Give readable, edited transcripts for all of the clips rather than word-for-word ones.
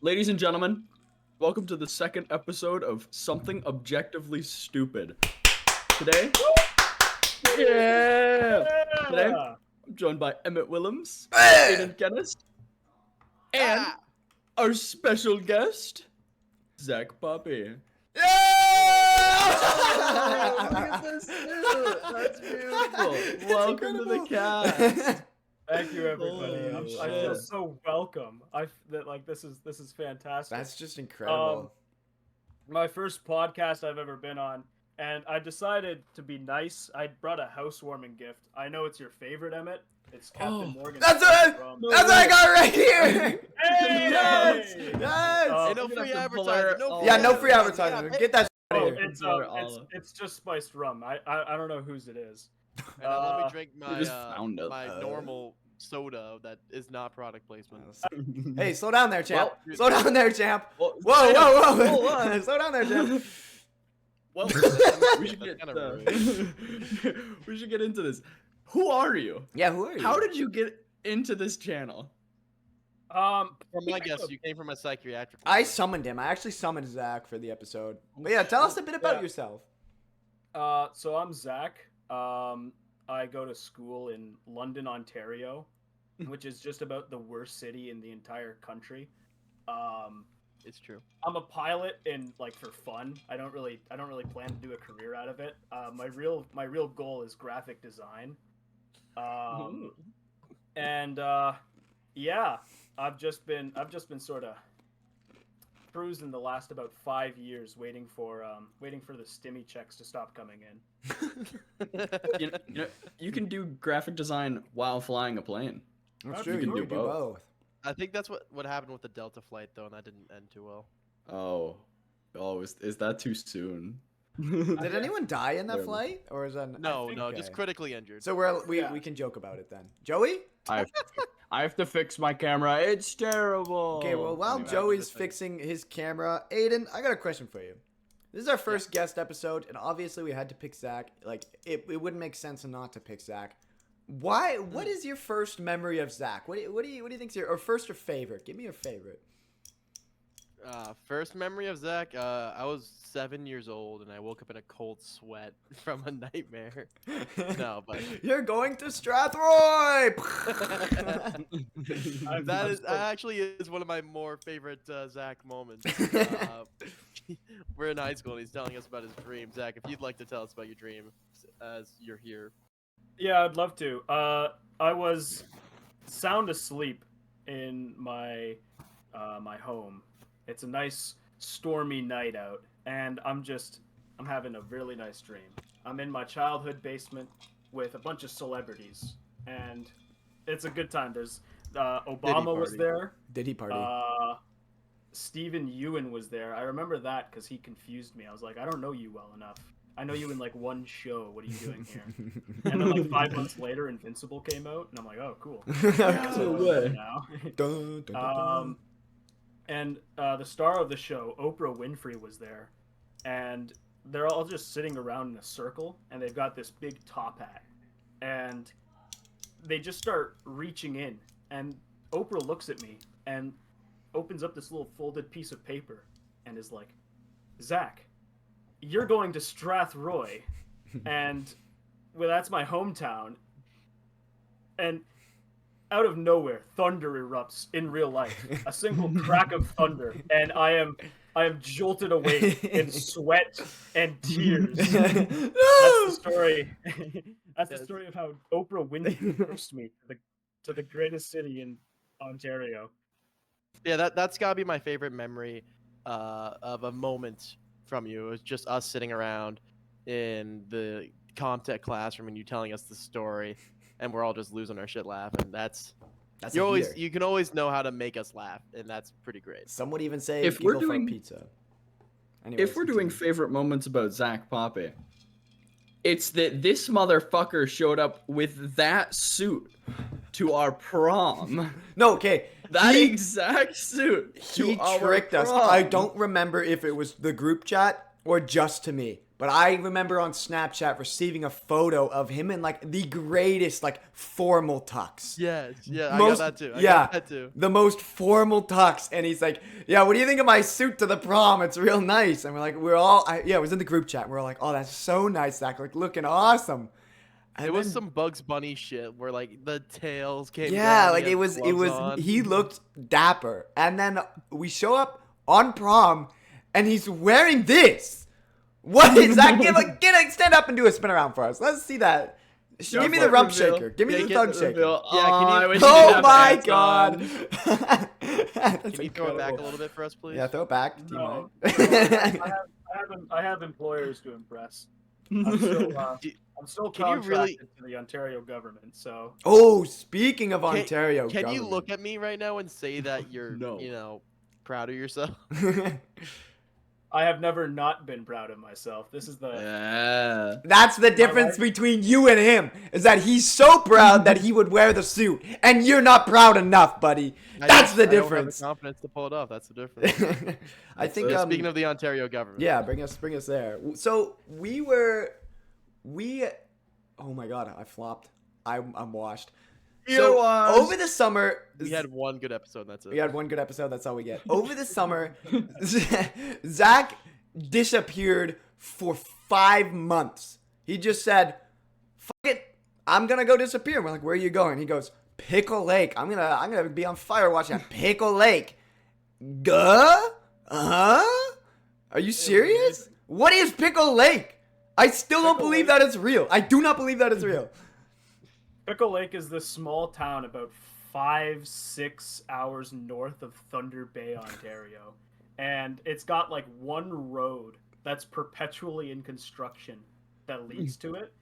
Ladies and gentlemen, welcome to the second episode of Something Objectively Stupid. Today, Today, I'm joined by Emmett Willems, Aiden Kennis, and our special guest, Zakk Poppe. Yeah! Look at this suit. That's beautiful. Welcome to the cast. Thank you, everybody. Holy I feel shit. so welcome. This is fantastic. That's just incredible. My first podcast I've ever been on, and I decided to be nice. I brought a housewarming gift. I know it's your favorite, Emmett. It's Captain Morgan. That's what I got right here. Hey! Yes! Hey! Yes! Hey, no free advertising. No free advertising. Get that out of here. It's just spiced rum. I don't know whose it is. And let me drink my just found it. my normal soda that is not product placement. Hey, slow down there, champ. Well, Slow down there, champ. Well, Whoa. Hold on. Slow down there, champ. Well, we should get That's kinda we should get into this. Who are you? Yeah, who are you? How did you get into this channel? From my guess, you came from a psychiatric. I summoned him. I actually summoned Zakk for the episode. But yeah, tell us a bit about yourself. So I'm Zakk. I go to school in London, Ontario, which is just about the worst city in the entire country. It's true. I'm a pilot and for fun. I don't really plan to do a career out of it. My real goal is graphic design. Yeah, I've just been sort of cruising the last about 5 years, waiting for the stimmy checks to stop coming in. You can do graphic design while flying a plane. That's You true. can You do can do both. both. I think that's what happened with the Delta flight though, and that didn't end too well. Oh, is that too soon? Did anyone die in that Terrible. flight, or is that No, okay. just critically injured. So we Yeah. we can joke about it then. Joey? I have to fix my camera. It's terrible. Okay, well, while Anyway, Joey's fixing his camera, Aiden, I got a question for you. This is our first guest episode, and obviously we had to pick Zakk. It wouldn't make sense not to pick Zakk. Why? What is your first memory of Zakk? What do you think's your first or favorite? Give me your favorite. First memory of Zakk, I was 7 years old and I woke up in a cold sweat from a nightmare. No, but You're going to Strathroy. that actually is one of my more favorite Zakk moments. We're in high school and he's telling us about his dream. Zakk, if you'd like to tell us about your dream as you're here. Yeah, I'd love to. I was sound asleep in my my home. It's a nice stormy night out, and I'm having a really nice dream. I'm in my childhood basement with a bunch of celebrities, and it's a good time. There's Obama was there. Did he party? Stephen Ewan was there. I remember that because he confused me. I was like, I don't know you well enough. I know you in one show. What are you doing here? And then 5 months later, Invincible came out, and I'm like, oh, cool. No way. Now. Dun, dun, dun, dun. And the star of the show, Oprah Winfrey, was there, and they're all just sitting around in a circle, and they've got this big top hat, and they just start reaching in, and Oprah looks at me and opens up this little folded piece of paper, and is like, Zakk, you're going to Strathroy, and that's my hometown, and out of nowhere, thunder erupts in real life. A single crack of thunder, and I am jolted awake in sweat and tears. That's the story. That's the story of how Oprah Winfrey forced me to the greatest city in Ontario. Yeah, that's gotta be my favorite memory of a moment from you. It was just us sitting around in the Comtech classroom and you telling us the story, and we're all just losing our shit laughing. That's you can always know how to make us laugh, and that's pretty great. Some would even say If we're giggle for doing- pizza. Anyways, If we're doing continue. favorite moments about Zakk Poppe, it's that this motherfucker showed up with that suit to our prom. No, okay. That He- exact suit. He to our tricked us. prom. I don't remember if it was the group chat or just to me, But I remember on Snapchat receiving a photo of him in like the greatest like formal tux. Yes, yeah, I Most- got that too. I yeah. got that too. The most formal tux, and he's like, "Yeah, what do you think of my suit to the prom? It's real nice." And we're like, it was in the group chat. And we're like, "Oh, that's so nice, Zakk. Like, looking awesome." And It was then- some Bugs Bunny shit where like the tails came yeah, down. like he it had was. gloves on. He looked dapper, and then we show up on prom, and he's wearing this. What is that? Stand up and do a spin around for us. Let's see that. Give me the rump reveal. shaker. Give me Yeah, the get thug the shaker. reveal. Yeah, can you- I wish you Oh could have my pants god. on. That's Can you throw it back a incredible. little bit for us, please? Yeah, throw it back. Do you No, mind? I have employers to impress. I'm still, I'm still Can you contracted really- to the Ontario government, so Oh, speaking of Can- Ontario Can you government. look at me right now and say that you're, No. you know, proud of yourself? I have never not been proud of myself. This is the Yeah. That's the difference between you and him, is that he's so proud that he would wear the suit, and you're not proud enough, buddy. That's the I don't have difference. the confidence to pull it off. That's the difference. I think. Speaking of the Ontario government. Yeah, bring us there. So we. Oh my god, I flopped. I'm washed. You're So washed. over the summer, We had one good episode. And that's it. we had one good episode. That's all we get. Over the summer, Zakk disappeared for 5 months. He just said, "Fuck it, I'm gonna go disappear." And we're like, "Where are you going?" He goes, "Pickle Lake. I'm gonna be on fire watching at Pickle Lake." Are you serious? What is Pickle Lake? I still don't Pickle believe Lake? that it's real. I do not believe that it's real. Pickle Lake is this small town about 5-6 hours north of Thunder Bay, Ontario, and it's got like one road that's perpetually in construction that leads to it,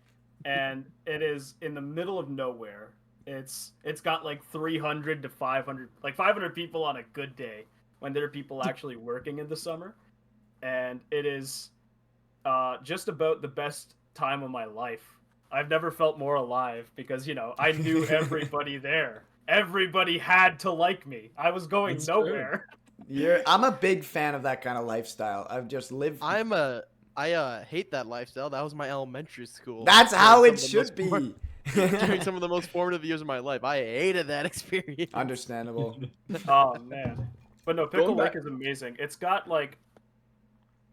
and it is in the middle of nowhere. It's got like 300 to 500, like 500 people on a good day when there are people actually working in the summer, and it is just about the best time of my life. I've never felt more alive because, you know, I knew everybody there. Everybody had to like me. I was going That's nowhere. I'm a big fan of that kind of lifestyle. I've just lived. I hate that lifestyle. That was my elementary school. That's During how some it of the should most be. during some of the most formative years of my life. I hated that experience. Understandable. Oh, man. But no, Pickle Going Lake back- is amazing. It's got like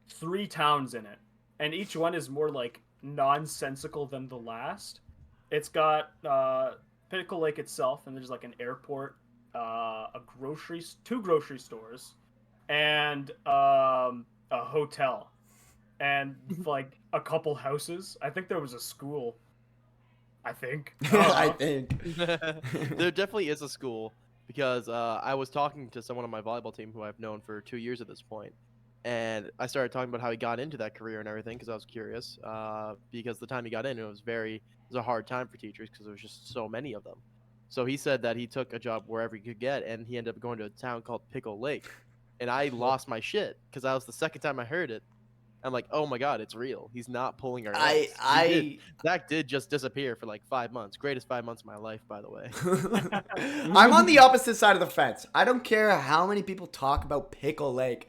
3 towns in it, and each one is more like nonsensical than the last. It's got Pickle Lake itself, and there's like an airport, two grocery stores, and a hotel, and like a couple houses. I think there was a school. I think. I think. There definitely is a school because I was talking to someone on my volleyball team who I've known for 2 years at this point, and I started talking about how he got into that career and everything because I was curious. Because the time he got in, it was a hard time for teachers because there was just so many of them. So he said that he took a job wherever he could get, and he ended up going to a town called Pickle Lake, and I lost my shit because that was the second time I heard it. I'm like, oh my god, it's real. He's not pulling our legs. Zakk did just disappear for like 5 months. Greatest 5 months of my life, by the way. I'm on the opposite side of the fence. I don't care how many people talk about Pickle Lake.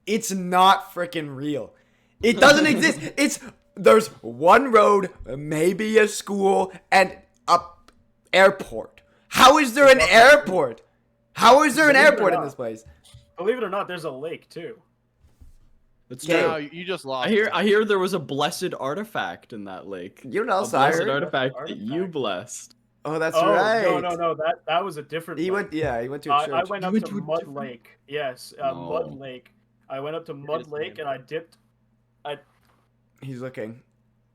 It's not freaking real. It doesn't exist. There's one road, maybe a school, and a airport. How is there an airport? How is there an airport in this place? Believe it or not, there's a lake too. That's Yeah. true. No, you just lost. I hear there was a blessed artifact in that lake. You know, A also I blessed heard. artifact that you Artifact. blessed. Oh, that's Oh right. no, that was a different. He lake. went to a church. I went up went to to a Mud different- Lake. Yes, No. Mud Lake. I went up to Mud is Lake and I dipped. He's looking.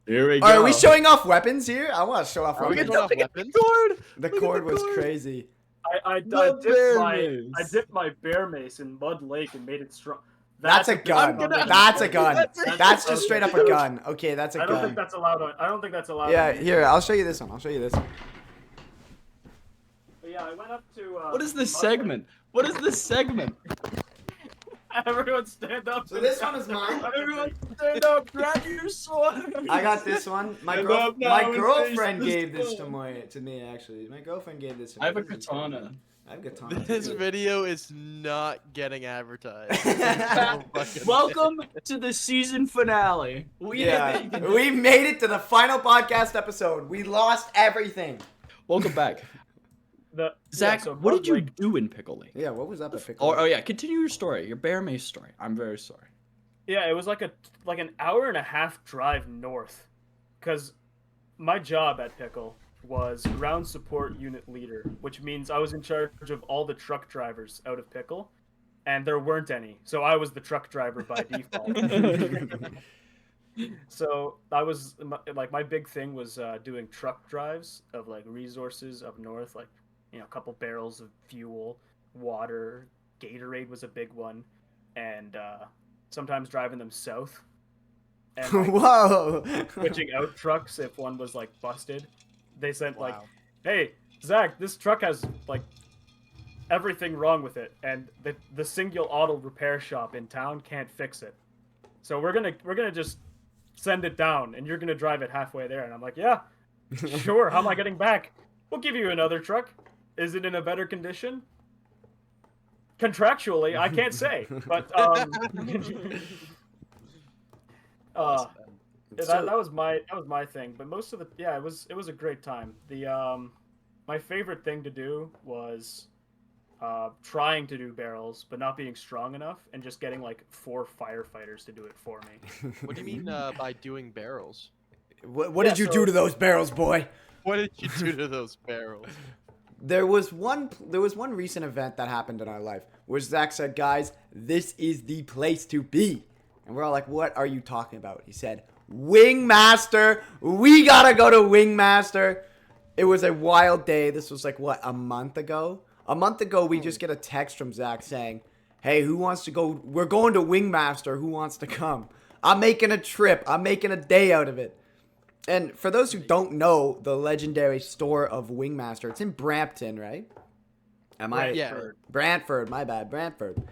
Here we go. Are we showing off weapons here? I want to show off Are we weapons. going off weapons? The Look at cord the was cord. crazy. I The bear I mace. dipped my bear mace in Mud Lake and made it strong. That's a gun. That's a gun. That's just straight up a gun. Okay, that's a I don't think gun. that's allowed. I don't think that's allowed. Yeah, on- here, I'll show you this one. But yeah, I went up to. What is this Mud Lake. segment? What is this segment? Everyone stand up. So this one is mine. Everyone stand up, grab your sword. I got this one. My Stand up now my and girlfriend face gave the this storm. to me actually. My girlfriend gave this to me. I have a katana. I have good time. This video is not getting advertised. Welcome to the season finale. We made it to the final podcast episode. We lost everything. Welcome back. Zakk, so what did you Lake- do in Pickle Lake? Yeah, what was up at Pickle Lake? Oh yeah, continue your story, your bear mace story. I'm very sorry. Yeah, it was like an hour and a half drive north, because my job at Pickle was ground support unit leader, which means I was in charge of all the truck drivers out of Pickle, and there weren't any, so I was the truck driver by default. So I was like, my big thing was doing truck drives of like resources up north, like, you know, a couple barrels of fuel, water, Gatorade was a big one, and sometimes driving them south. And like, Whoa! switching out trucks if one was like busted. They sent like, Wow. "Hey, Zakk, this truck has like everything wrong with it, and the single auto repair shop in town can't fix it. So we're gonna just send it down, and you're gonna drive it halfway there." And I'm like, "Yeah, sure. How am I getting back? We'll give you another truck. Is it in a better condition?" Contractually, I can't say, but that was my thing. But most of it was a great time. My favorite thing to do was trying to do barrels, but not being strong enough, and just getting like 4 firefighters to do it for me. What do you mean by doing barrels? What did you do to those barrels, boy? What did you do to those barrels? There was one recent event that happened in our life where Zakk said, "Guys, this is the place to be." And we're all like, "What are you talking about?" He said, "Wingmaster, we gotta go to Wingmaster." It was a wild day. This was like, what, a month ago? A month ago, we just get a text from Zakk saying, "Hey, who wants to go? We're going to Wingmaster. Who wants to come? I'm making a trip. I'm making a day out of it." And for those who don't know the legendary store of Wingmaster, it's in Brampton, right? Yeah. Brantford, my bad, Brantford.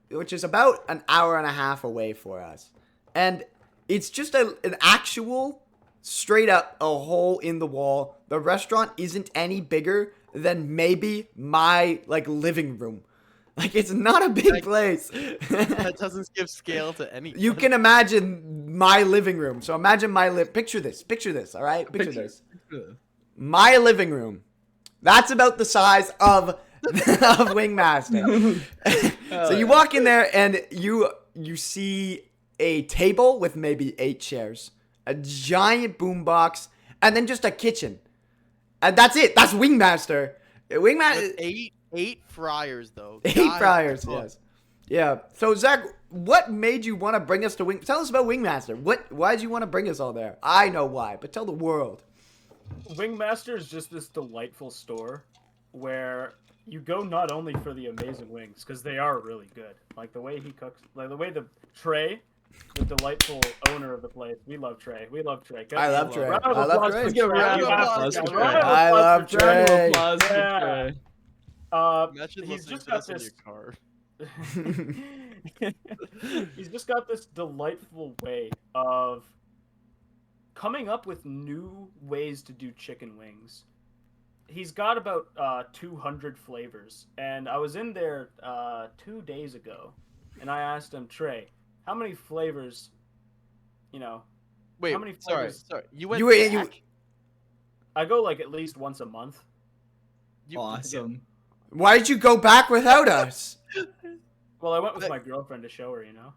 Which is about an hour and a half away for us. And it's just an actual, straight up, a hole in the wall. The restaurant isn't any bigger than maybe my, like, living room. Like, it's not a big place. That doesn't give scale to anything. You can imagine my living room. So imagine picture this, all right? Picture this. My living room. That's about the size of Wingmaster. So you walk in there and you see a table with maybe 8 chairs, a giant boombox, and then just a kitchen. And that's it. That's Wingmaster. With eight fryers, though. 8 God, fryers, oh. yes. Yeah. So, Zakk, what made you want to bring us to Tell us about Wingmaster. Why did you want to bring us all there? I know why, but tell the world. Wingmaster is just this delightful store where you go not only for the amazing wings, because they are really good. Like the way he cooks, like the way Trey, the delightful owner of the place. We love Trey. I love Trey. Round of I love applause Trey. for Let's give a round of applause applause for for Trey. Trey. I love Trey. Round of Trey. applause for Yeah. Trey. Imagine He's listening just to got this in this. your car. He's just got this delightful way of coming up with new ways to do chicken wings. He's got about 200 flavors, and I was in there 2 days ago, and I asked him, "Trey, how many flavors? You know, Wait, how many sorry. flavors?" You went back? I go like at least once a month. Awesome. Why did you go back without us? Well, I went with my girlfriend to show her. You know.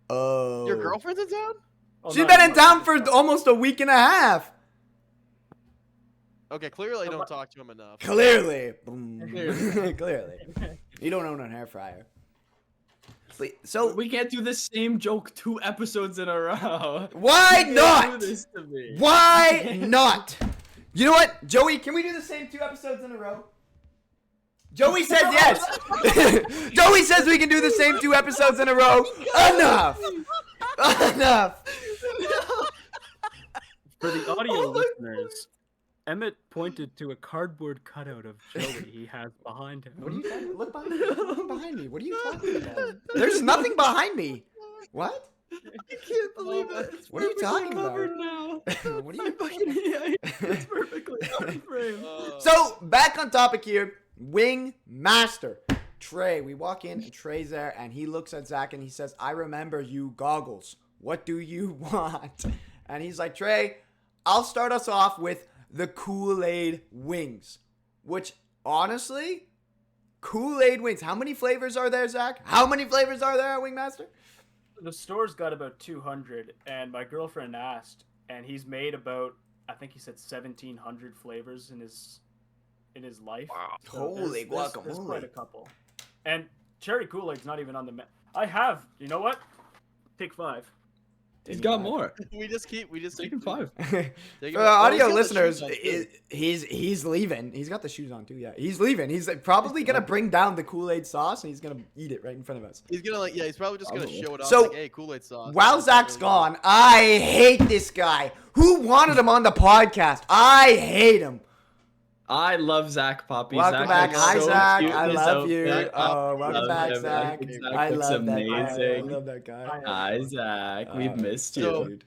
Oh. Your girlfriend's in town? Well, She's not been in anymore. town for almost a week and a half. Okay, clearly you don't talk to him enough. Clearly. Clearly. You don't own a hair fryer. So, We can't do the same joke 2 episodes in a row. why You can't not? do this to me. Why not? You know what? Joey, can we do the same 2 episodes in a row? Joey says yes. Joey says we can do the same 2 episodes in a row. Enough. Enough. For the audio listeners, Emmett pointed to a cardboard cutout of Joey he has behind him. What are you talking? Look behind me. Look behind me. What are you talking about? There's nothing behind me. What? I can't believe it. It's What are you talking about? covered now. What are you? It's perfectly on frame. So back on topic here. Wing Master. Trey, we walk in and Trey's there and he looks at Zakk and he says, I remember you goggles. What do you want? And he's like, Trey, I'll start us off with the Kool-Aid wings. Which, honestly, Kool-Aid wings. How many flavors are there, Zakk? How many flavors are there at Wingmaster? The store's got about 200, and my girlfriend asked, and he's made about, I think he said 1,700 flavors in his life. Wow. So Holy there's guacamole. quite a couple. And cherry Kool-Aid's not even on the I have, you know what? Take 5. He's got more. We just keep Taking 5. taking For it. the Oh, audio he's got the shoes listeners, on, too. he's leaving. He's got the shoes on too. Yeah, he's leaving. He's probably gonna bring down the Kool-Aid sauce and he's gonna eat it right in front of us. He's gonna he's probably just gonna Probably. show it off So, like, hey, Kool-Aid sauce. While It's not Zack's really- gone, I hate this guy. Who wanted him on the podcast? I hate him. I love Zakk Poppe. Welcome Zakk back. looks Hi, so Zakk. cute I in his love you. outfit. Oh, welcome Love back, him. Zakk. Zakk I looks love that guy. I amazing. love that guy. Hi, Zakk. We've missed you. So- Dude.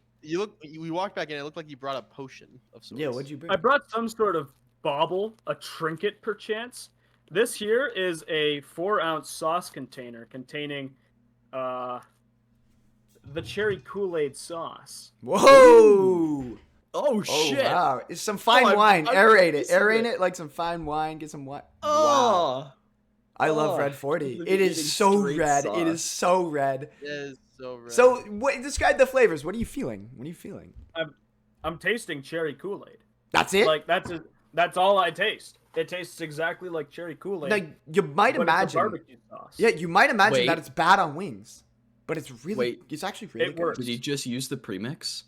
We walked back in. It looked like you brought a potion of sorts. Yeah, what'd you bring? I brought some sort of bauble, a trinket perchance. This here is a 4-ounce sauce container containing the cherry Kool-Aid sauce. Whoa! Oh, shit. Wow. It's some fine I- wine. I Aerate it. tasted Aerate it. it like some fine wine. Get some what? Wow. Oh. I love Oh, Red 40. look It at is getting so straight red. sauce. It is so red. It is so red. So, describe the flavors. What are you feeling? What are you feeling? I'm tasting cherry Kool-Aid. That's it? Like that's all I taste. It tastes exactly like cherry Kool-Aid. Like, you might but it's a imagine. barbecue sauce. Yeah, you might imagine Wait. that it's bad on wings. But it's really, Wait. it's actually really It good. works. Did he just use the premix?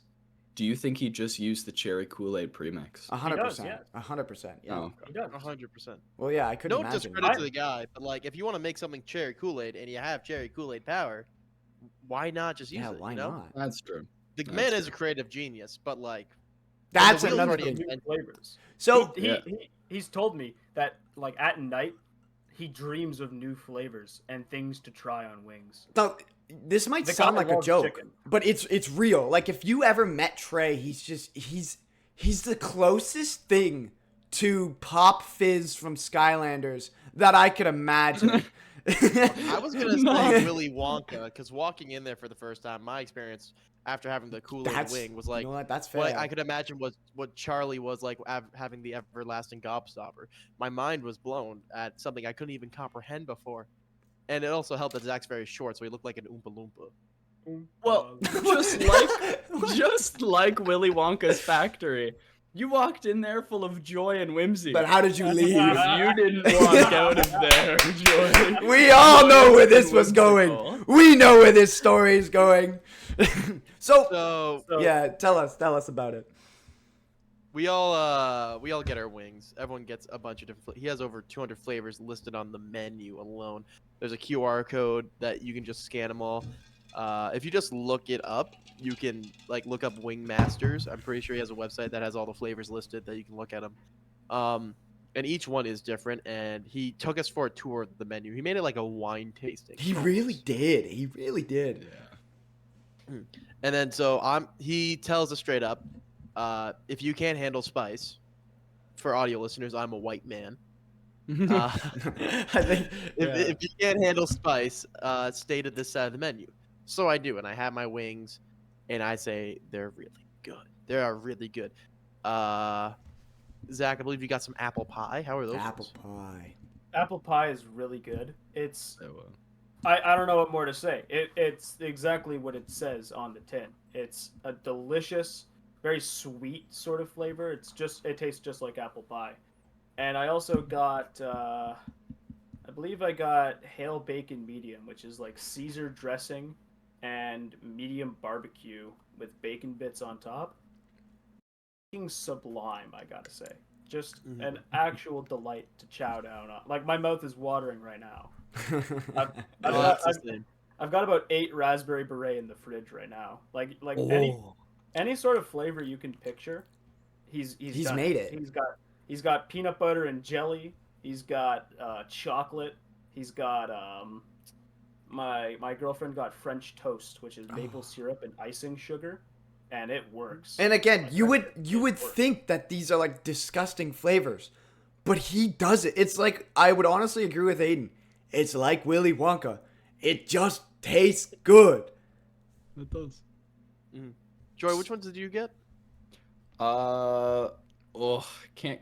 Do you think he just used the cherry Kool-Aid premix? 100%. yes. 100%. Yeah. Oh. He does. 100%. Well, yeah, I couldn't No imagine. discredit to the guy, but like, if you want to make something cherry Kool-Aid and you have cherry Kool-Aid power, why not just use Yeah, it? why you know? not? That's true. The That's man is a true. creative genius, but like, That's the wheels another already thing. New invented. flavors. So, Yeah. He's told me that like at night he dreams of new flavors and things to try on wings. now, this might The sound guy like a loves joke, chicken. but it's real. Like, if you ever met Trey, he's the closest thing to Pop Fizz from Skylanders that I could imagine. I was gonna No. say Willy Wonka because walking in there for the first time, my experience after having the Kool-Aid That's wing was like, you know what? That's fair. what I could imagine was what Charlie was like having the everlasting gobstopper. My mind was blown at something I couldn't even comprehend before, and it also helped that Zack's very short, so he looked like an Oompa Loompa. Well, Uh, just like Willy Wonka's factory, you walked in there full of joy and whimsy. But how did you leave? you didn't walk out of there joy. We all know where this was Whimsical. going. We know where this story is going. So, So yeah, tell us about it. we all get our wings. Everyone gets a bunch of different. He has over 200 flavors listed on the menu alone. There's a QR code that you can just scan them all. If you just look it up, you can like look up Wing Masters. I'm pretty sure he has a website that has all the flavors listed that you can look at them. And each one is different. And he took us for a tour of the menu. He made it like a wine tasting. He really did. He really did. And then he tells us straight up, if you can't handle spice, for audio listeners, I'm a white man. I think. If you can't handle spice, stay to this side of the menu. So I do, and I have my wings, and I say they're really good. They are really good. Zach, I believe you got some apple pie. How are those? Apple ones? pie. apple pie is really good. It's So, I don't know what more to say. It's exactly what it says on the tin. It's a delicious, very sweet sort of flavor. It tastes just like apple pie. And I also got I believe I got Hale Bacon Medium, which is like Caesar dressing and medium barbecue with bacon bits on top. Fucking sublime, I gotta say. Just an actual delight to chow down on. Like, my mouth is watering right now. I've Oh, got- that's the same. I've got about 8 raspberry beret in the fridge right now. Like Oh. any sort of flavor you can picture, he's done made it. He's got peanut butter and jelly. He's got chocolate. He's got my girlfriend got French toast, which is maple syrup and icing sugar, and it works. And again, Like, you would it works. think that these are like disgusting flavors, but he does it. It's like, I would honestly agree with Aiden. It's like Willy Wonka. It just tastes good. It does. Joy, which ones did you get? Can't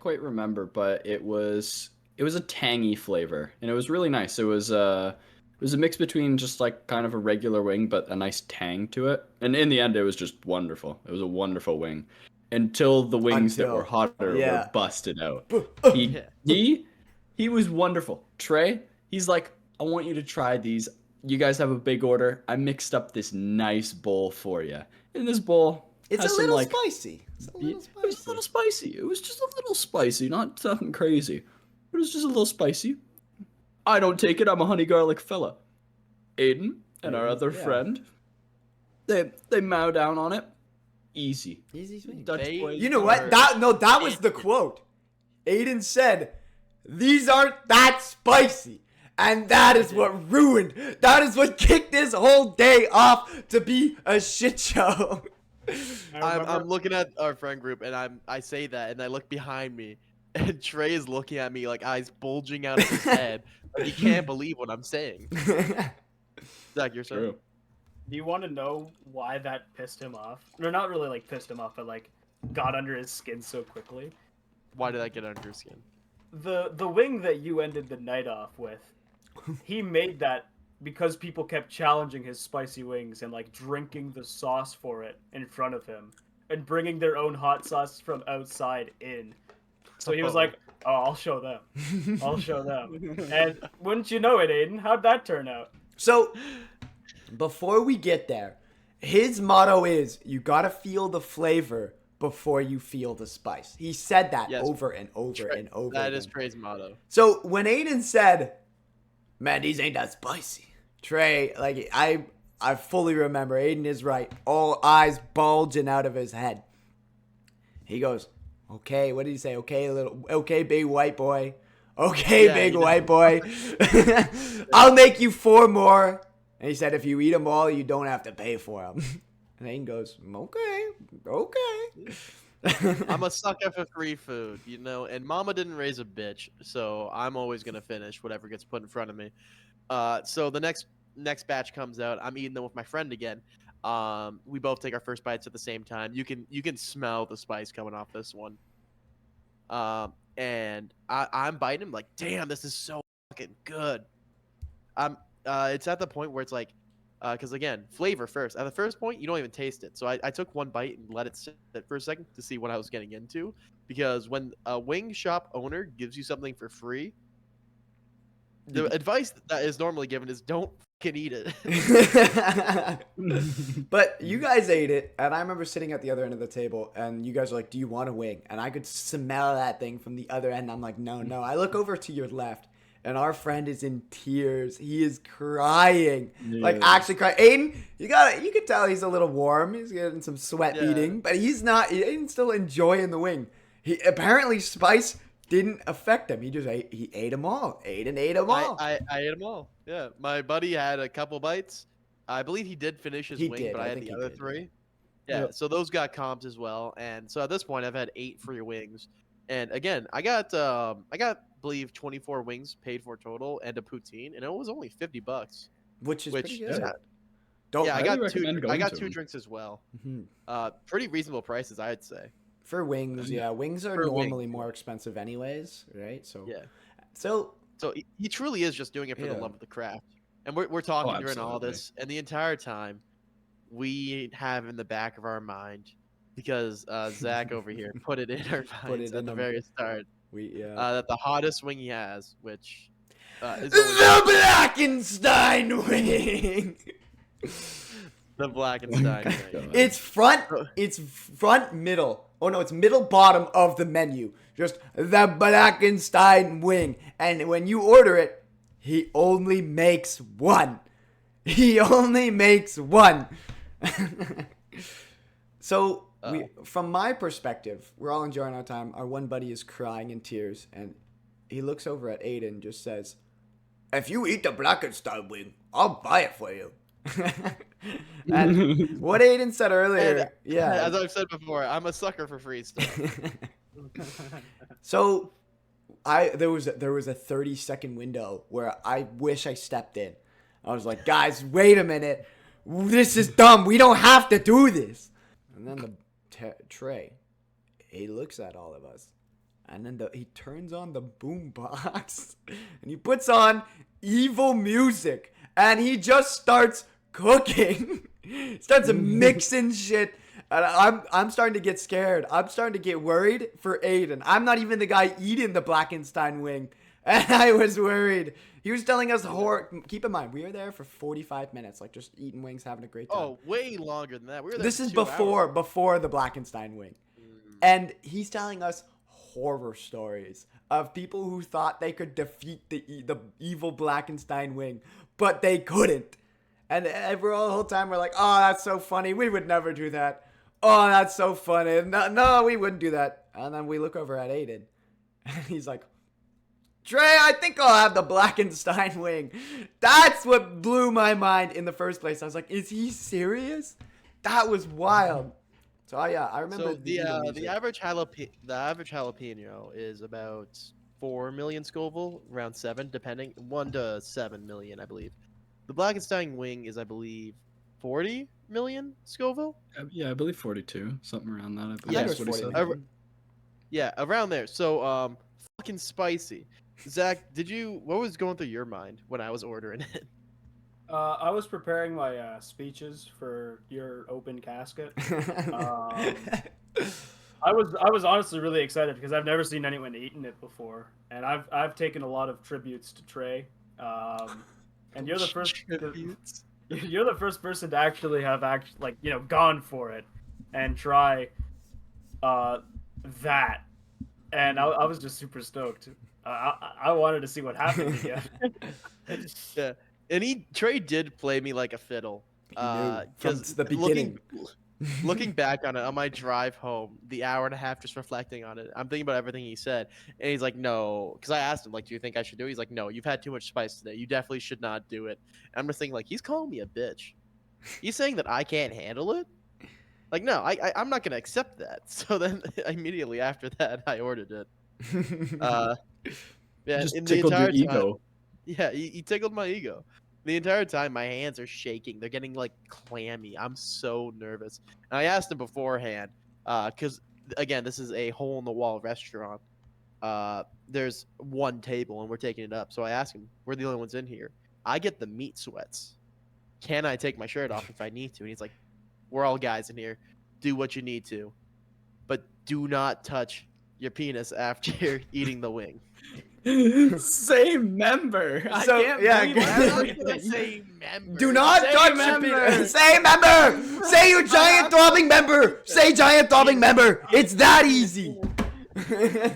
quite remember, but it was a tangy flavor, and it was really nice. It was a mix between just like kind of a regular wing, but a nice tang to it. And in the end, it was just wonderful. It was a wonderful wing, until the wings that were hotter were busted out. He was wonderful. Trey, he's like, I want you to try these. You guys have a big order. I mixed up this nice bowl for you. In this bowl, it's a little spicy. It was a little spicy. It was just a little spicy, not something crazy. It was just a little spicy. I don't take it. I'm a honey garlic fella. Aiden and our other friend, they mow down on it. Easy. Dutch boys. You know what? That was the quote. Aiden said, "These aren't that spicy." And that is what ruined. That is what kicked this whole day off to be a shit show. I'm looking at our friend group, and I say that, and I look behind me, and Trey is looking at me like eyes bulging out of his head. Like he can't believe what I'm saying. Zakk, you're saying? Do you want to know why that pissed him off? Or not really like pissed him off, but like got under his skin so quickly. Why did I get under your skin? The wing that you ended the night off with, he made that because people kept challenging his spicy wings and like drinking the sauce for it in front of him and bringing their own hot sauce from outside in. So he was like, "Oh, I'll show them. I'll show them." And wouldn't you know it, Aiden? How'd that turn out? So, before we get there, his motto is, you gotta feel the flavor before you feel the spice. He said that over and over and over That again. is Trey's motto. So, when Aiden said, "Man, these ain't that spicy," Trey, like, I fully remember, Aiden is right. All eyes bulging out of his head. He goes, "Okay," what did he say? Okay, big white boy. Okay, big white boy. I'll make you 4 more. And he said, if you eat them all, you don't have to pay for them. And Aiden goes, okay. I'm a sucker for free food, you know, and Mama didn't raise a bitch, so I'm always gonna finish whatever gets put in front of me. So the next batch comes out. I'm eating them with my friend again. We both take our first bites at the same time. You can smell the spice coming off this one. And I'm biting him like, damn, this is so fucking good. It's at the point where it's like, because again, flavor first. At the first point, you don't even taste it. So I took one bite and let it sit for a second to see what I was getting into. Because when a wing shop owner gives you something for free, the advice that is normally given is don't fucking eat it. But you guys ate it, and I remember sitting at the other end of the table, and you guys were like, "Do you want a wing?" And I could smell that thing from the other end. I'm like, no. I look over to your left, and our friend is in tears. He is crying, like actually crying. Aiden, you could tell he's a little warm. He's getting some sweat eating, but he's not. Aiden's still enjoying the wing. He apparently spice didn't affect him. He just he ate them all. Aiden ate them all. I ate them all. Yeah, my buddy had a couple bites. I believe he did finish his wing, but I had the other 3. Yeah, so those got comped as well. And so at this point, I've had 8 free wings. And again, I got believe 24 wings paid for total and a poutine, and it was only $50, which is pretty good. I got 2 drinks as well. Mm-hmm. Pretty reasonable prices, I'd say. For wings, wings are normally more expensive anyways, right? So So he truly is just doing it for the love of the craft. And we're talking during all this, and the entire time we have in the back of our mind, because Zakk over here put it in our minds at the very start, that the hottest wing he has, which is the Blackenstein wing. The Blackenstein wing. It's front middle. Oh no, it's middle bottom of the menu. Just the Blackenstein wing. And when you order it, he only makes one. He only makes one. So, from my perspective, we're all enjoying our time. Our one buddy is crying in tears, and he looks over at Aiden and just says, "If you eat the Blackenstein wing, I'll buy it for you." And what Aiden said earlier, as I've said before, I'm a sucker for free stuff. So, there was a 30-second window where I wish I stepped in. I was like, guys, wait a minute. This is dumb. We don't have to do this. And then the tray, he looks at all of us. And then he turns on the boom box. And he puts on evil music. And he just starts cooking. Starts mixing shit. And I'm starting to get scared. I'm starting to get worried for Aiden. I'm not even the guy eating the Blackenstein wing. And I was worried. He was telling us horror. Keep in mind, we were there for 45 minutes, like just eating wings, having a great time. Oh, way longer than that. We were there This for is 2 hours. before the Blackenstein wing. And he's telling us horror stories of people who thought they could defeat the evil Blackenstein wing, but they couldn't. And we're all the whole time we're like, oh, that's so funny. We would never do that. Oh, that's so funny. No, we wouldn't do that. And then we look over at Aiden, and he's like, Trey, I think I'll have the Blackenstein wing. That's what blew my mind in the first place. I was like, is he serious? That was wild. So yeah, I remember. So the average jalapeno is about 4 million Scoville, around 7, depending 1 to 7 million, I believe. The Blackenstein wing is, I believe, 40 million Scoville. Yeah, I believe 42, something around that. I believe Yeah, that's it what he was said. 40. Yeah, around there. So fucking spicy. Zakk, what was going through your mind when I was ordering it? I was preparing my speeches for your open casket. I was honestly really excited because I've never seen anyone eaten it before, and I've taken a lot of tributes to Trey. And you're the first. You're the first person to actually have gone for it and try that, and I was just super stoked. I wanted to see what happened again. Yeah, and Trey did play me like a fiddle. From the looking, beginning. looking back on it on my drive home, the hour and a half just reflecting on it, I'm thinking about everything he said, and he's like, "No," because I asked him, like, "Do you think I should do it?" He's like, "No, you've had too much spice today. You definitely should not do it." And I'm just thinking, like, he's calling me a bitch. He's saying that I can't handle it. Like, no, I'm not gonna accept that. So then immediately after that, I ordered it. Yeah, Just in the tickled your entire time, ego. yeah, he tickled my ego. The entire time, my hands are shaking. They're getting like clammy. I'm so nervous. And I asked him beforehand, because again, this is a hole-in-the-wall restaurant. There's one table and we're taking it up. So I asked him, "We're the only ones in here. I get the meat sweats. Can I take my shirt off if I need to?" And he's like, "We're all guys in here. Do what you need to, but do not touch your penis after you're eating the wing." Same member. I So, can't yeah, believe I'm not everything. gonna say member. Do not Say touch member. your penis. Say member. Say you giant throbbing member. Say giant throbbing member. It's that easy. I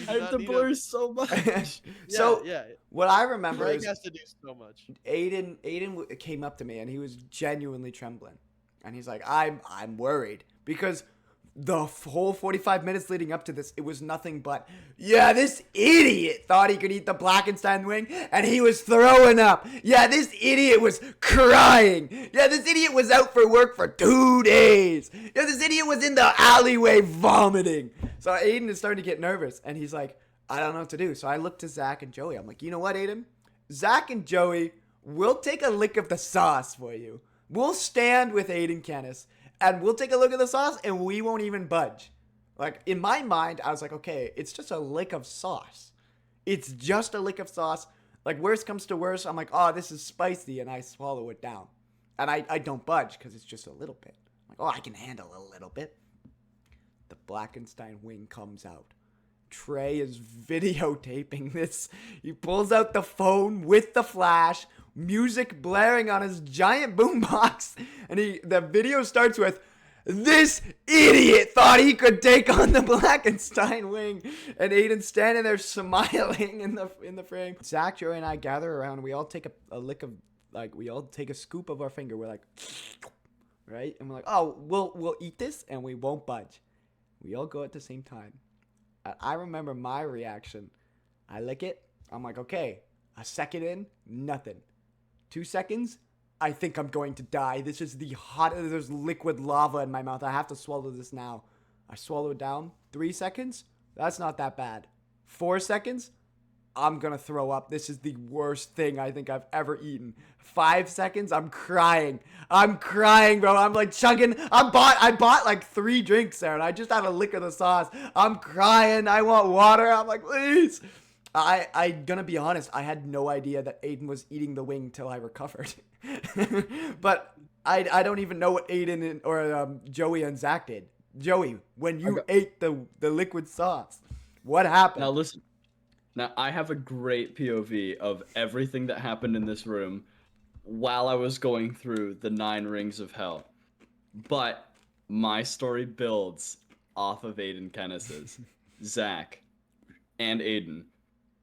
have to blur so much. So yeah, what I remember Greg is has to do so much. Aiden came up to me and he was genuinely trembling, and he's like, I'm worried because the whole 45 minutes leading up to this, it was nothing but, yeah, this idiot thought he could eat the Blackenstein wing and he was throwing up. Yeah, this idiot was crying. Yeah, this idiot was out for work for 2 days. Yeah, this idiot was in the alleyway vomiting. So Aiden is starting to get nervous and he's like, I don't know what to do. So I look to Zakk and Joey. I'm like, you know what, Aiden? Zakk and Joey, we'll take a lick of the sauce for you. We'll stand with Aiden Kennis. And we'll take a look at the sauce, and we won't even budge. Like, in my mind, I was like, okay, it's just a lick of sauce. It's just a lick of sauce. Like, worst comes to worst, I'm like, oh, this is spicy, and I swallow it down. And I don't budge, because it's just a little bit. I'm like, oh, I can handle a little bit. The Blackenstein wing comes out. Trey is videotaping this. He pulls out the phone with the flash, music blaring on his giant boombox, and the video starts with, "This idiot thought he could take on the Blackenstein wing," and Aiden's standing there smiling in the frame. Zakk, Joey, and I gather around. We all take a lick of, like, we all take a scoop of our finger. We're like, right, and we're like, oh, we'll eat this and we won't budge. We all go at the same time. I remember my reaction. I lick it. I'm like, okay, a second in, nothing. 2 seconds, I think I'm going to die. This is the hottest. There's liquid lava in my mouth. I have to swallow this now. I swallow it down. 3 seconds, that's not that bad. 4 seconds, I'm gonna throw up. This is the worst thing I think I've ever eaten. 5 seconds, I'm crying. I'm crying, bro. I'm like chugging. I bought like 3 drinks there, and I just had a lick of the sauce. I'm crying. I want water. I'm like, please. I gonna be honest. I had no idea that Aiden was eating the wing till I recovered. But I don't even know what Aiden or Joey and Zakk did. Joey, when you ate the liquid sauce, what happened? Now listen. Now I have a great POV of everything that happened in this room while I was going through the 9 rings of hell. But my story builds off of Aiden Kennis's. Zakk and Aiden,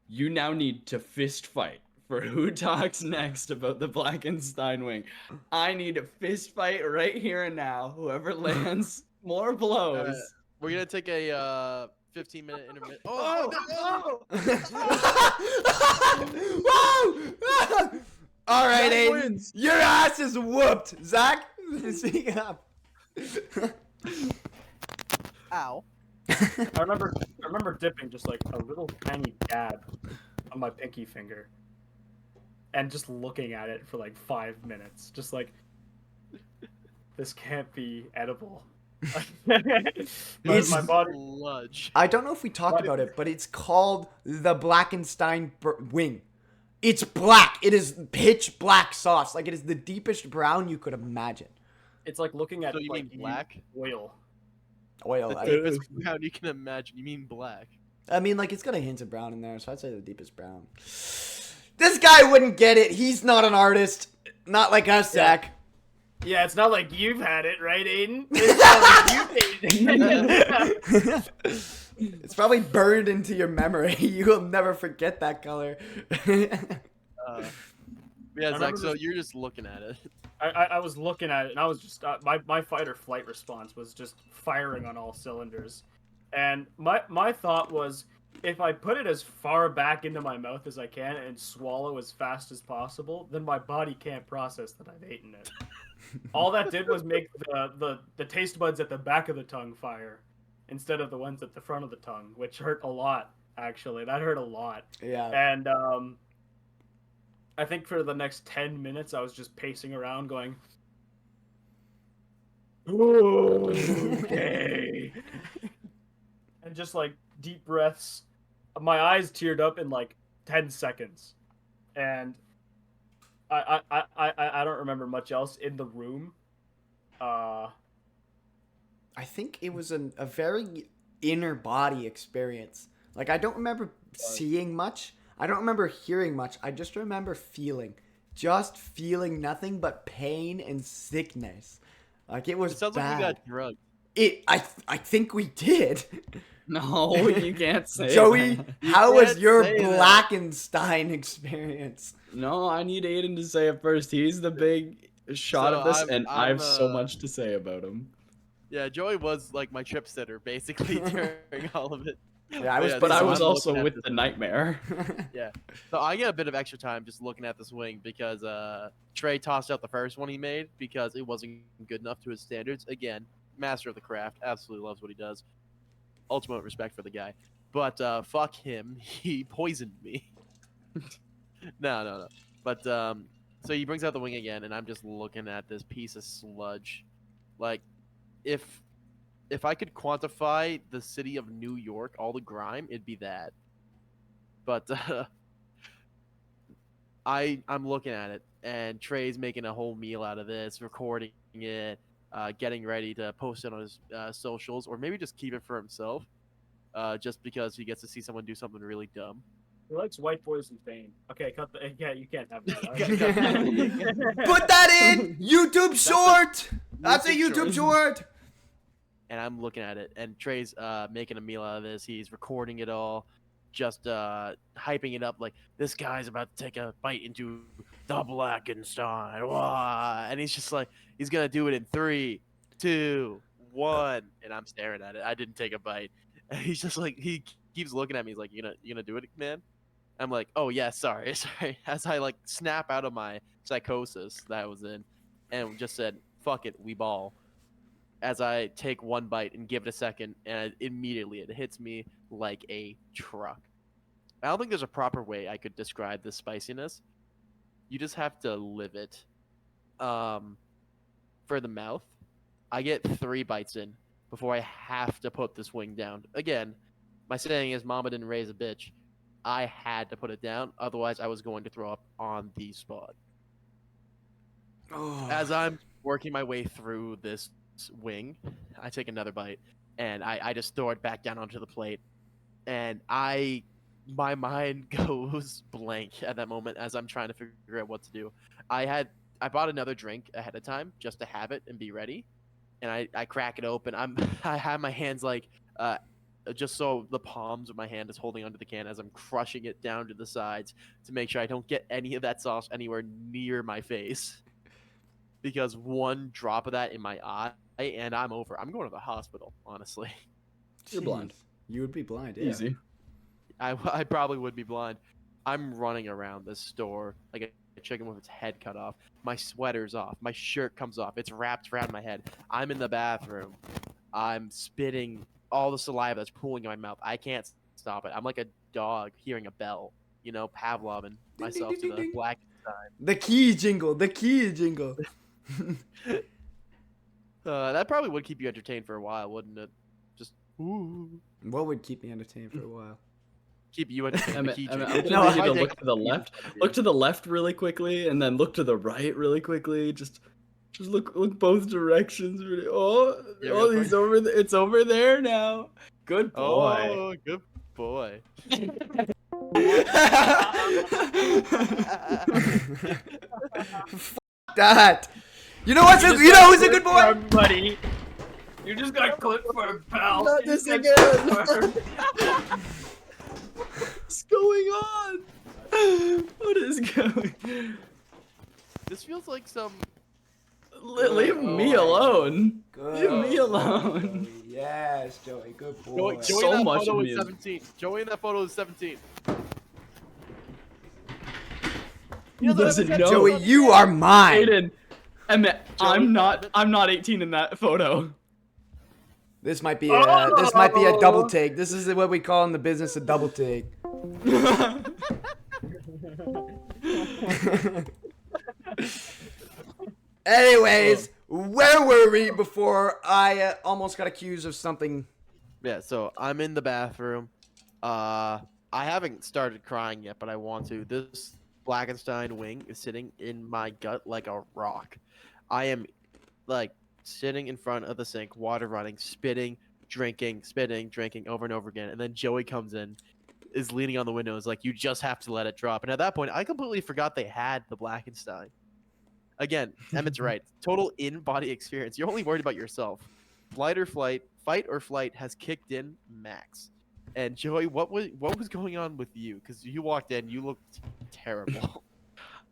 you now need to fist fight for who talks next about the Blackenstein wing. I need a fist fight right here and now. Whoever lands more blows. We're gonna take a 15-minute intermission. Whoa! All right, Zakk Aiden. wins. Your ass is whooped. Zakk, speak up. Ow. I remember dipping just like a little tiny dab on my pinky finger, and just looking at it for like 5 minutes, just like, this can't be edible. It's my body. Sludge. I don't know if we talked about it, but it's called the Blackenstein wing. It's black. It is pitch black sauce. Like, it is the deepest brown you could imagine. It's like looking at So you like mean black? oil. Oil. The deepest brown you can imagine. You mean black? I mean, like, it's got a hint of brown in there, so I'd say the deepest brown. This guy wouldn't get it. He's not an artist. Not like us, Yeah. Zakk. Yeah, it's not like you've had it, right, Aiden? It's not like you've ate it. It's probably burned into your memory. You will never forget that color. Yeah, remember Zakk. So this- you're just looking at it. I was looking at it, and I was just my fight or flight response was just firing on all cylinders, and my thought was, if I put it as far back into my mouth as I can and swallow as fast as possible, then my body can't process that I've eaten it. All that did was make the taste buds at the back of the tongue fire instead of the ones at the front of the tongue, which hurt a lot. Actually, that hurt a lot. Yeah. And I think for the next 10 minutes, I was just pacing around going, okay. And just like deep breaths. My eyes teared up in like 10 seconds. And I don't remember much else in the room. I think it was a very inner body experience. Like, I don't remember seeing much. I don't remember hearing much. I just remember feeling. Just feeling nothing but pain and sickness. Like, it was It sounds bad. like we got drugged. I think we did. No, you can't say Joey, that. how was can't your say that. Blackenstein experience? No, I need Aiden to say it first. He's the big shot So of this, I'm- and I have so I'm, much to say about him. Yeah, Joey was like my trip sitter basically during all of it. Yeah, I was, Yeah, But I so was I'm also looking at with this- the nightmare. Yeah. So I get a bit of extra time just looking at this wing because Trey tossed out the first one he made because it wasn't good enough to his standards. Again, master of the craft, absolutely loves what he does. Ultimate respect for the guy. But fuck him. He poisoned me. No. But so he brings out the wing again, and I'm just looking at this piece of sludge. Like, if I could quantify the city of New York, all the grime, it'd be that. But I'm looking at it, and Trey's making a whole meal out of this, recording it, getting ready to post it on his socials, or maybe just keep it for himself, just because he gets to see someone do something really dumb. He likes white boys and fame. Okay, cut the. Yeah, you can't have that. Put that in YouTube short. That's a YouTube short. And I'm looking at it, and Trey's making a meal out of this. He's recording it all, just hyping it up like this guy's about to take a bite into the Blackenstein. Wah! And he's just like, he's gonna do it in 3, 2, 1, and I'm staring at it. I didn't take a bite, and he's just like, he keeps looking at me. He's like, you gonna do it, man? I'm like, oh yeah, sorry. As I like snap out of my psychosis that I was in, and just said, fuck it, we ball. As I take one bite and give it a second, and immediately it hits me like a truck. I don't think there's a proper way I could describe this spiciness. You just have to live it. For the mouth, I get 3 bites in before I have to put this wing down. Again, my saying is mama didn't raise a bitch. I had to put it down, otherwise I was going to throw up on the spot. Oh. As I'm working my way through this wing, I take another bite, and I just throw it back down onto the plate, and my mind goes blank at that moment as I'm trying to figure out what to do. I bought another drink ahead of time just to have it and be ready, and I crack it open. I have my hands like just so the palms of my hand is holding onto the can as I'm crushing it down to the sides to make sure I don't get any of that sauce anywhere near my face. Because one drop of that in my eye and I'm over. I'm going to the hospital, honestly. You're blind. You would be blind, yeah. Easy. I probably would be blind. I'm running around this store like a chicken with its head cut off. My sweater's off. My shirt comes off. It's wrapped around my head. I'm in the bathroom. I'm spitting all the saliva that's pooling in my mouth. I can't stop it. I'm like a dog hearing a bell, Pavloving myself ding, to ding, the ding. Blackenstein. The key jingle. The key jingle. That probably would keep you entertained for a while, wouldn't it? Just ooh. What would keep me entertained for a while? Keep you entertained. Emmett, the key Emmett, change. I'm No, gonna need I you to think- look to the left. Look to the left really quickly, and then look to the right really quickly. Just look both directions. Really. Oh, Yeah, oh, real he's quick. over. It's over there now. Good boy. Oh, good boy. That. You know what's you know who's a good boy? buddy. You just got clipped for a pal. Not You this got again. clipped for- What's going on? What is going? This feels like some. Leave me boy. alone. Good Leave me boy, alone. Joey. Yes, Joey. Good boy. Joey, So in that much photo is amusement. 17. Joey in that photo is 17. He doesn't know. Joey, you are mine. Aiden, Emmett, Joey, I'm Emmett. not 18 in that photo. This might be a double take. This is what we call in the business a double take. Anyways, where were we before I almost got accused of something? Yeah, so I'm in the bathroom. I haven't started crying yet, but I want to. This Blackenstein wing is sitting in my gut like a rock. I am like sitting in front of the sink, water running, spitting, drinking over and over again. And then Joey comes in, is leaning on the window, is like, you just have to let it drop. And at that point, I completely forgot they had the Blackenstein. Again, Emmett's right. Total in-body experience. You're only worried about yourself. Fight or flight has kicked in max. And Joey, what was going on with you? Because you walked in, you looked terrible.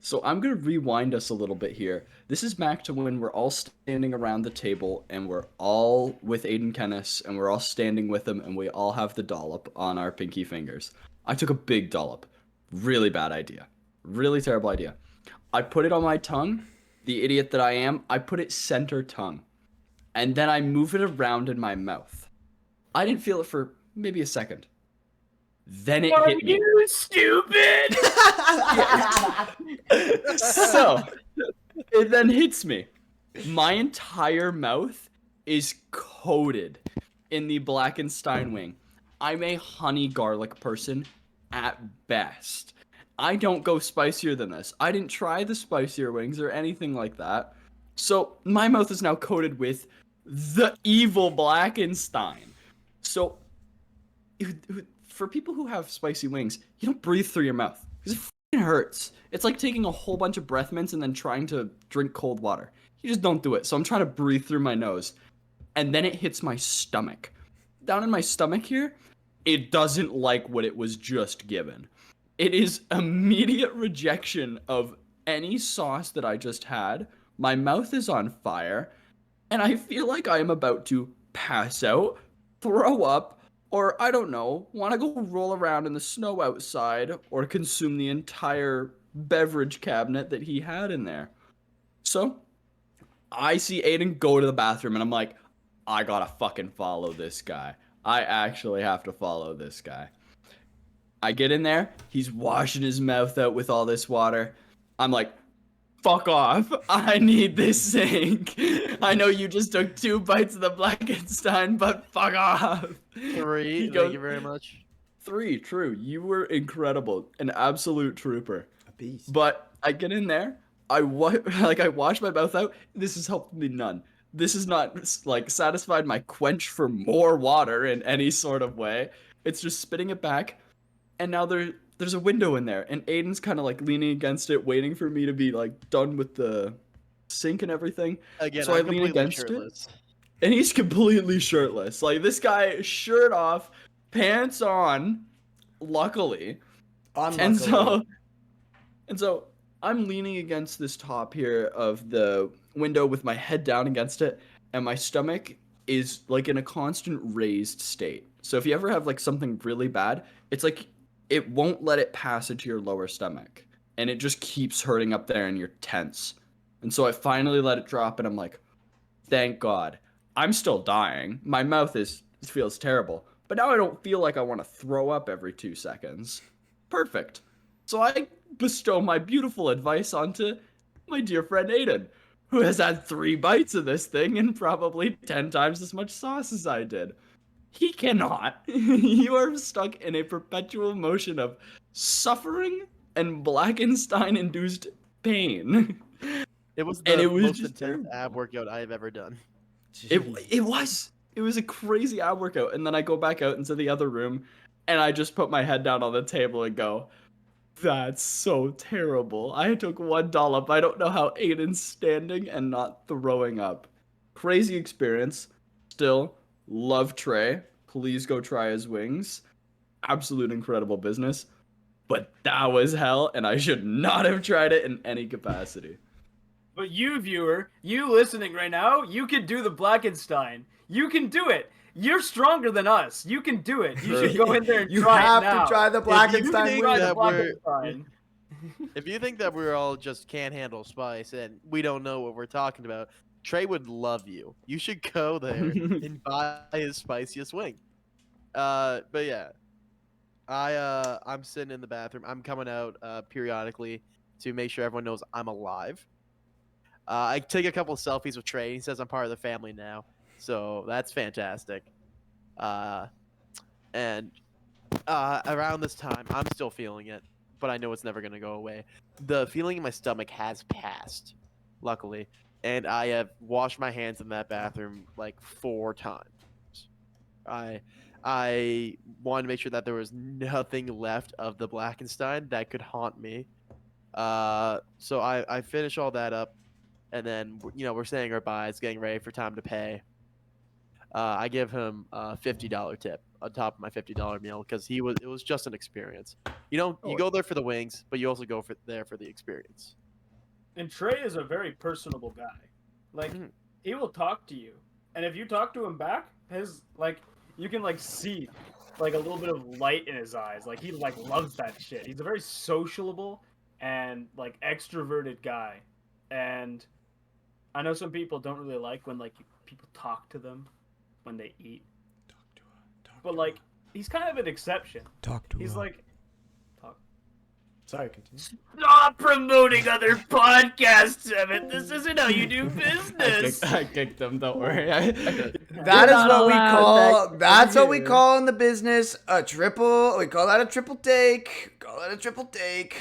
So I'm gonna rewind us a little bit here. This is back to when we're all standing around the table and we're all with Aiden Kennis and we're all standing with him and we all have the dollop on our pinky fingers. I took a big dollop. Really bad idea. Really terrible idea. I put it on my tongue. The idiot that I am, I put it center tongue. And then I move it around in my mouth. I didn't feel it for maybe a second. Then it hit me. You stupid! So, it then hits me. My entire mouth is coated in the Blackenstein wing. I'm a honey garlic person at best. I don't go spicier than this. I didn't try the spicier wings or anything like that. So, my mouth is now coated with the evil Blackenstein. So, for people who have spicy wings, you don't breathe through your mouth because it fucking hurts. It's like taking a whole bunch of breath mints and then trying to drink cold water. You just don't do it. So I'm trying to breathe through my nose, and then it hits my stomach. Down in my stomach here, it doesn't like what it was just given. It is immediate rejection of any sauce that I just had. My mouth is on fire, and I feel like I am about to pass out, throw up, or, I don't know, want to go roll around in the snow outside or consume the entire beverage cabinet that he had in there. So, I see Aiden go to the bathroom and I'm like, I gotta fucking follow this guy. I actually have to follow this guy. I get in there. He's washing his mouth out with all this water. I'm like, fuck off. I need this sink. I know you just took 2 bites of the Blackenstein, but fuck off. 3. He Thank goes, you very much. 3, true. You were incredible. An absolute trooper. A beast. But I get in there. I wash my mouth out. This has helped me none. This has not like satisfied my quench for more water in any sort of way. It's just spitting it back. And now there's a window in there, and Aiden's kind of like leaning against it, waiting for me to be like done with the sink and everything. Again, So I'm I lean completely against it, shirtless. and he's completely shirtless. Like this guy, shirt off, pants on, luckily. And Unluckily. so I'm leaning against this top here of the window with my head down against it, and my stomach is like in a constant raised state. So if you ever have like something really bad, it's like it won't let it pass into your lower stomach, and it just keeps hurting up there and you're tense. And so I finally let it drop, and I'm like, thank God. I'm still dying. My mouth feels terrible, but now I don't feel like I want to throw up every 2 seconds. Perfect. So I bestow my beautiful advice onto my dear friend Aiden, who has had 3 bites of this thing and probably 10 times as much sauce as I did. He cannot. You are stuck in a perpetual motion of suffering and Blackenstein-induced pain. It was And the it was most just intense terrible. ab workout I have ever done. It was a crazy ab workout. And then I go back out into the other room, and I just put my head down on the table and go, that's so terrible. I took 1 dollop. I don't know how Aiden's standing and not throwing up. Crazy experience. Still, love Trey. Please go try his wings. Absolute incredible business. But that was hell, and I should not have tried it in any capacity. But you, viewer, you listening right now, you can do the Blackenstein. You can do it. You're stronger than us. You can do it. You should go in there and You try have it now. to try the If you Blackenstein think Try wing. the that we're- Blackenstein. If you think that we're all just can't handle spice and we don't know what we're talking about, Trey would love you. You should go there and buy his spiciest wing. But yeah, I'm sitting in the bathroom. I'm coming out periodically to make sure everyone knows I'm alive. I take a couple of selfies with Trey. He says I'm part of the family now, so that's fantastic. And around this time, I'm still feeling it, but I know it's never gonna go away. The feeling in my stomach has passed, luckily, and I have washed my hands in that bathroom like 4 times. I wanted to make sure that there was nothing left of the Blackenstein that could haunt me. So I finish all that up, and then we're saying our byes, getting ready for time to pay. I give him a $50 tip on top of my $50 meal because it was just an experience. You go there for the wings, but you also go there for the experience. And Trey is a very personable guy. Like, he will talk to you. And if you talk to him back, you can see a little bit of light in his eyes. Like, he loves that shit. He's a very sociable and extroverted guy. And I know some people don't really like when people talk to them when they eat. But he's kind of an exception. He's talk. Sorry, continue. Stop promoting other podcasts, Evan. This isn't how you do business. I kicked them, don't worry. That is what we call. That's what we call in the business a triple. We call that a triple take. Call it a triple take.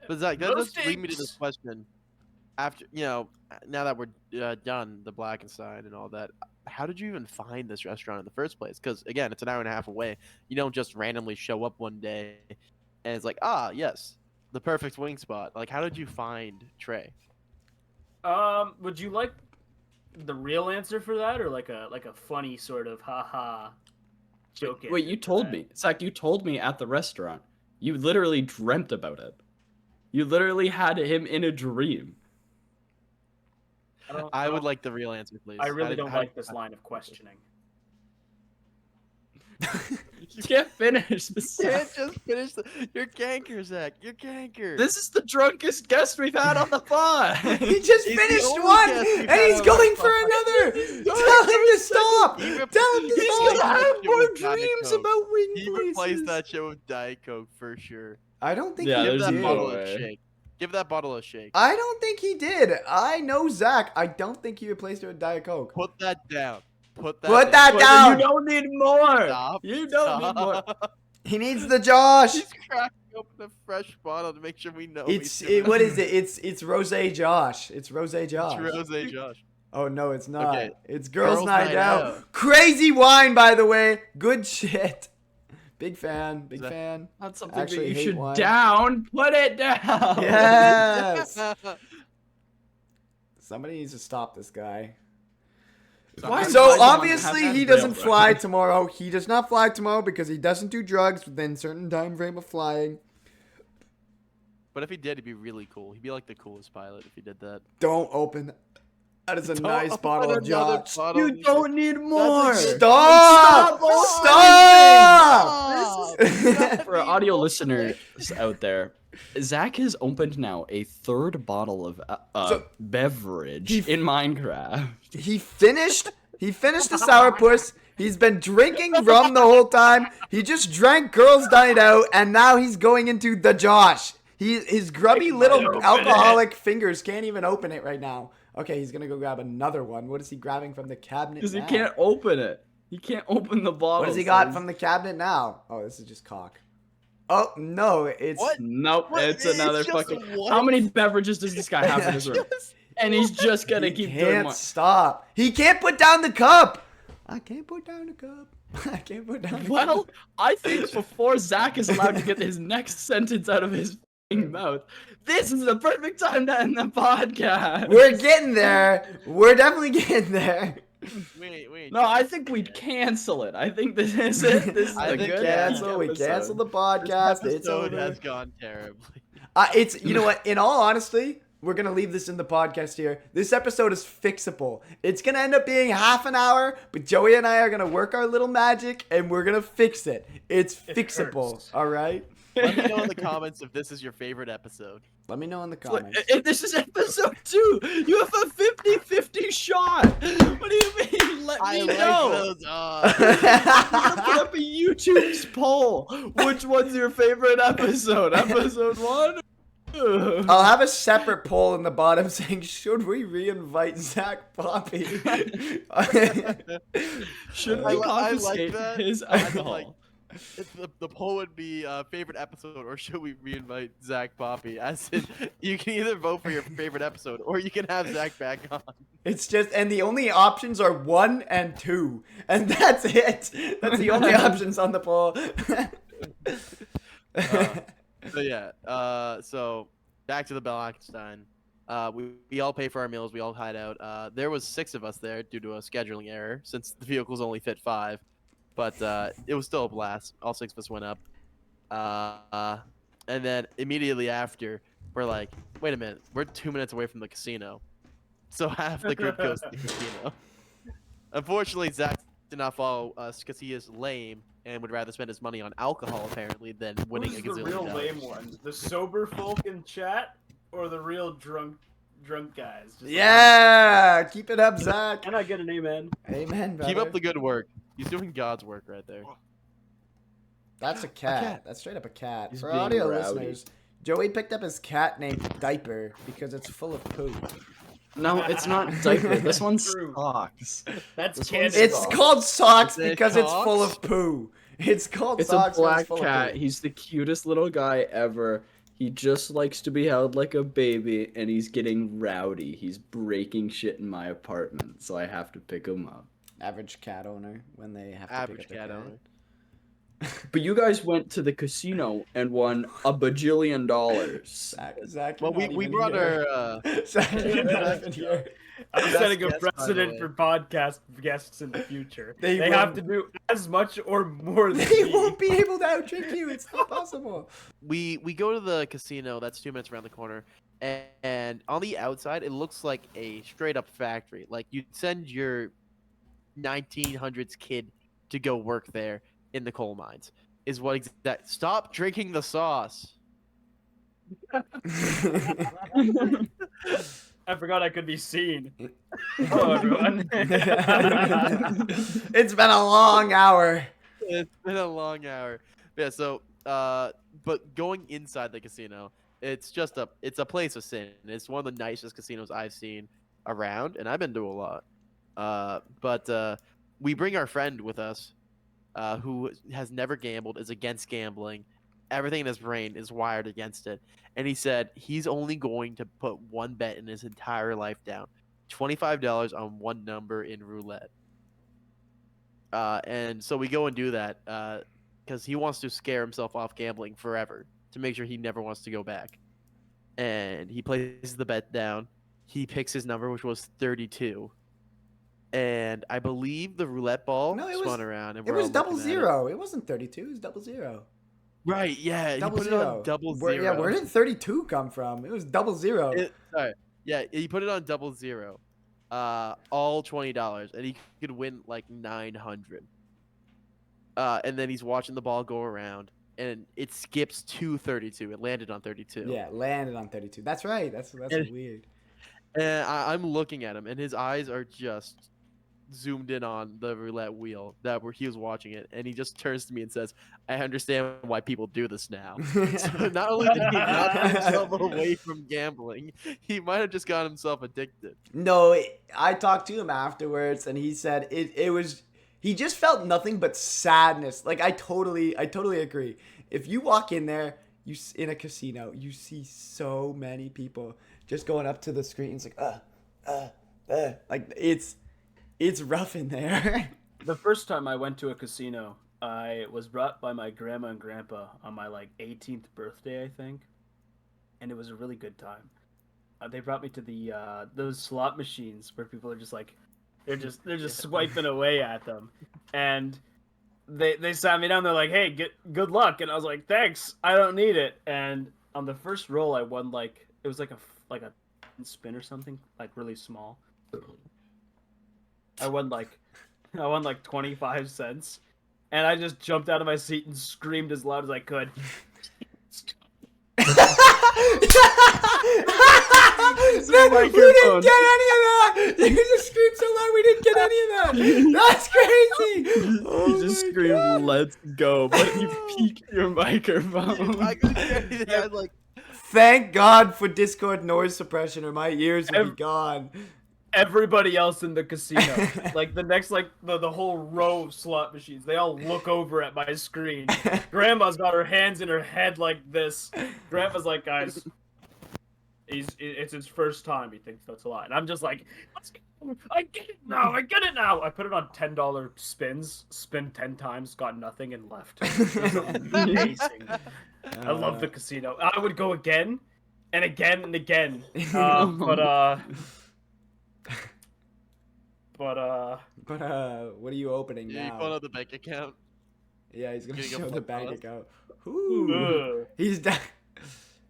But Zach, that Those does lead me to this takes- question. After now that we're done the Blackenstein and all that, how did you even find this restaurant in the first place? Because again, it's an hour and a half away. You don't just randomly show up one day and it's like, yes, the perfect wing spot. Like, how did you find Trey? Would you like the real answer for that, or like a funny sort of haha joke? Wait, you told me. Zakk, you told me at the restaurant. You literally dreamt about it. You literally had him in a dream. I would like the real answer, please. I really don't like this line of questioning. You can't finish the You can't sentence. just finish your canker, Zach. Your canker. This is the drunkest guest we've had on the pod. He just He's the finished only one, guest we've and had he's on going our for pod. another. He's Tell him to stop. He Tell him rep- to He's stop. gonna have Shit more with Diet dreams Coke. about wing He places. replaced that shit with Diet Coke for sure. I don't think Yeah, he Give there's that did. bottle no a way. shake. Give that bottle a shake. I don't think he did. I know Zach. I don't think he replaced it with Diet Coke. Put that down. Put that Put down. that But down. You don't need more. Stop. You don't need more. Stop. He needs the Josh. He's cracking open a fresh bottle to make sure we know. What is it? It's Rose Josh. It's Rose Josh. It's Rose Josh. Oh no, it's not. Okay. It's Girls, Girls Night Night Out. Out. Crazy wine, by the way. Good shit. Big fan. Big Is that- fan. That's something Actually that you hate should wine. down. Put it down. Yes. Somebody needs to stop this guy. Why So does Aiden obviously have he that doesn't railroad? fly tomorrow. He does not fly tomorrow because he doesn't do drugs within certain time frame of flying. But if he did, he'd be really cool. He'd be like the coolest pilot if he did that. Don't open that. That is a Don't nice open bottle of another Josh. bottle. You don't need more. Stop! Stop! Stop! For audio listeners out there, Zach has opened now a third bottle of So- beverage He- in Minecraft. He finished the sourpuss. He's been drinking rum the whole time. He just drank Girls Night Out, and now he's going into the Josh. His grubby little alcoholic fingers can't even open it right now. Okay, he's gonna go grab another one. What is he grabbing from the cabinet Because he now? can't open it. He can't open the bottle. What has he got from the cabinet now? Oh, this is just cock. Oh no, it's What? Nope, What? it's It's another just fucking. one? How many beverages does this guy have in his room? And he's just gonna he keep doing can't more. stop. He can't put down the cup. I can't put down the cup. I can't put down the Well, cup. I think before Zach is allowed to get his next sentence out of his f***ing mouth, this is the perfect time to end the podcast. We're getting there. We're definitely getting there. Wait. No, I think we'd cancel it. I think this is it. This is I a think good Cancel. We episode. cancel the This podcast. It's episode over. has gone terribly. It's you know what? In all honesty, we're gonna leave this in the podcast here. This episode is fixable. It's gonna end up being half an hour, but Joey and I are gonna work our little magic, and we're gonna fix it. It's fixable. hurts. All right. Let me know in the comments if this is your favorite episode. Let me know in the Look, comments. if this is episode 2, you have a 50-50 shot. What do you mean? Let I me like know. those. We're gonna put up a YouTube poll. Which one's your favorite episode? Episode 1? I'll have a separate poll in the bottom saying, "Should we re-invite Zakk Poppe?" Should I we like confiscate that. his I alcohol? like- the poll would be favorite episode, or should we reinvite Zakk Poppe? As in, you can either vote for your favorite episode, or you can have Zach back on. It's just, and the only options are 1 and 2, and that's it. That's the only options on the poll. So yeah, so back to the Blackenstein. We all pay for our meals. We all hide out. There was 6 of us there due to a scheduling error, since the vehicles only fit 5. But it was still a blast. All 6 of us went up. And then immediately after, we're like, wait a minute, we're 2 minutes away from the casino. So half the group goes to the casino. Unfortunately, Zach did not follow us because he is lame and would rather spend his money on alcohol, apparently, than winning Who's a the gazillion real dollars. lame one? The sober folk in chat, or the real drunk guys? Just Yeah, keep it up, Zach. Can I get an amen? Amen, brother. Keep up the good work. He's doing God's work right there. That's a cat. cat. That's straight up a cat. He's For being audio rowdy. listeners, Joey picked up his cat named Diaper because it's full of poo. No, it's not diaper. This one's True. socks. That's This canon. one's It's Socks. called socks Is it because it's full cocks? of poo. It's called It's socks. a 'cause black it's full of cat. poo. He's the cutest little guy ever. He just likes to be held like a baby, and he's getting rowdy. He's breaking shit in my apartment, so I have to pick him up. Average cat owner when they have to Average pick up cat their owner. But you guys went to the casino and won $1 bajillion. Zach, Well, you're not we even brought here. our. Zach, you're not even here. I'm Best setting a guess, by the precedent way. for podcast guests in the future. They They have won't. to do as much or more than They me. won't be able to outdrink you. It's not possible. We go to the casino. That's 2 minutes around the corner, and on the outside, it looks like a straight up factory. Like you'd send your 1900s kid to go work there, in the coal mines. Is what exact? Stop drinking the sauce. I forgot I could be seen. Hello, everyone. It's been a long hour. It's been a long hour. Yeah. So, but going inside the casino, it's a place of sin. It's one of the nicest casinos I've seen around, and I've been to a lot. But we bring our friend with us, who has never gambled, is against gambling. Everything in his brain is wired against it. And he said he's only going to put one bet in his entire life down, $25 on one number in roulette. And so we go and do that because he wants to scare himself off gambling forever to make sure he never wants to go back. And he places the bet down. He picks his number, which was 32. And I believe the roulette ball spun around. And It we're was all double looking at it. zero. It wasn't 32. It was double zero. Right, yeah. Double he put zero. it on double Where, zero. yeah, where did 32 come from? It was double zero. Sorry. Yeah, he put it on double zero. All $20, and he could win like 900. And then he's watching the ball go around, and it skips to 32. It landed on 32. Yeah, landed on 32. That's right. That's And- weird. And I'm looking at him, and his eyes are just zoomed in on the roulette wheel he was watching it, and he just turns to me and says, "I understand why people do this now." So not only did he not get himself away from gambling, he might have just got himself addicted. No, I talked to him afterwards, and he said it was. He just felt nothing but sadness. Like I totally agree. If you walk in there, in a casino, you see so many people just going up to the screens like like it's rough in there. The first time I went to a casino, I was brought by my grandma and grandpa on my 18th birthday, I think, and it was a really good time. They brought me to the those slot machines where people are just they're just swiping away at them, and they sat me down. They're like, "Hey, good luck," and I was like, "Thanks, I don't need it." And on the first roll, I won it was like a spin or something, really small. I won 25 cents, and I just jumped out of my seat and screamed as loud as I could. We didn't get any of that. You just screamed so loud we didn't get any of that. That's crazy. Oh You just my screamed, God. "Let's go!" But you peaked your microphone. I couldn't hear anything. I was like, Thank God for Discord noise suppression, or my ears would be gone. Everybody else in the casino, the next the whole row of slot machines, they all look over at my screen. Grandma's got her hands in her head like this. Grandma's like, "Guys, it's his first time. He thinks that's a lot." And I'm just like, "Let's go. I get it now. I get it now." I put it on $10 spins, spin 10 times, got nothing, and left. It was amazing. I love the casino. I would go again and again and again. But what are you opening yeah, you now? pulled out the bank account. Yeah, he's gonna Getting a show the flip bank phone. account. Ooh. He's done.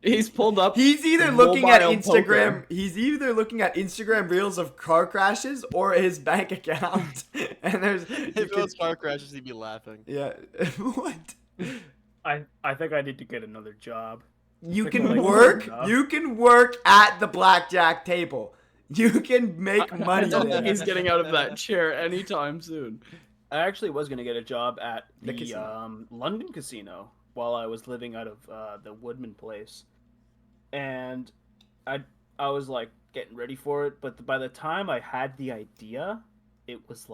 He's pulled up. He's either looking at mobile Instagram. poker. He's either looking at Instagram reels of car crashes or his bank account. And there's. If it was car crashes, he'd be laughing. Yeah. What? I think I need to get another job. You Picking, can like, work. job. You can work at the blackjack table. You can make money I don't there. think he's getting out of that chair anytime soon. I actually was gonna get a job at The the casino. London casino while I was living out of the Woodman place, and I was getting ready for it. But by the time I had the idea, it was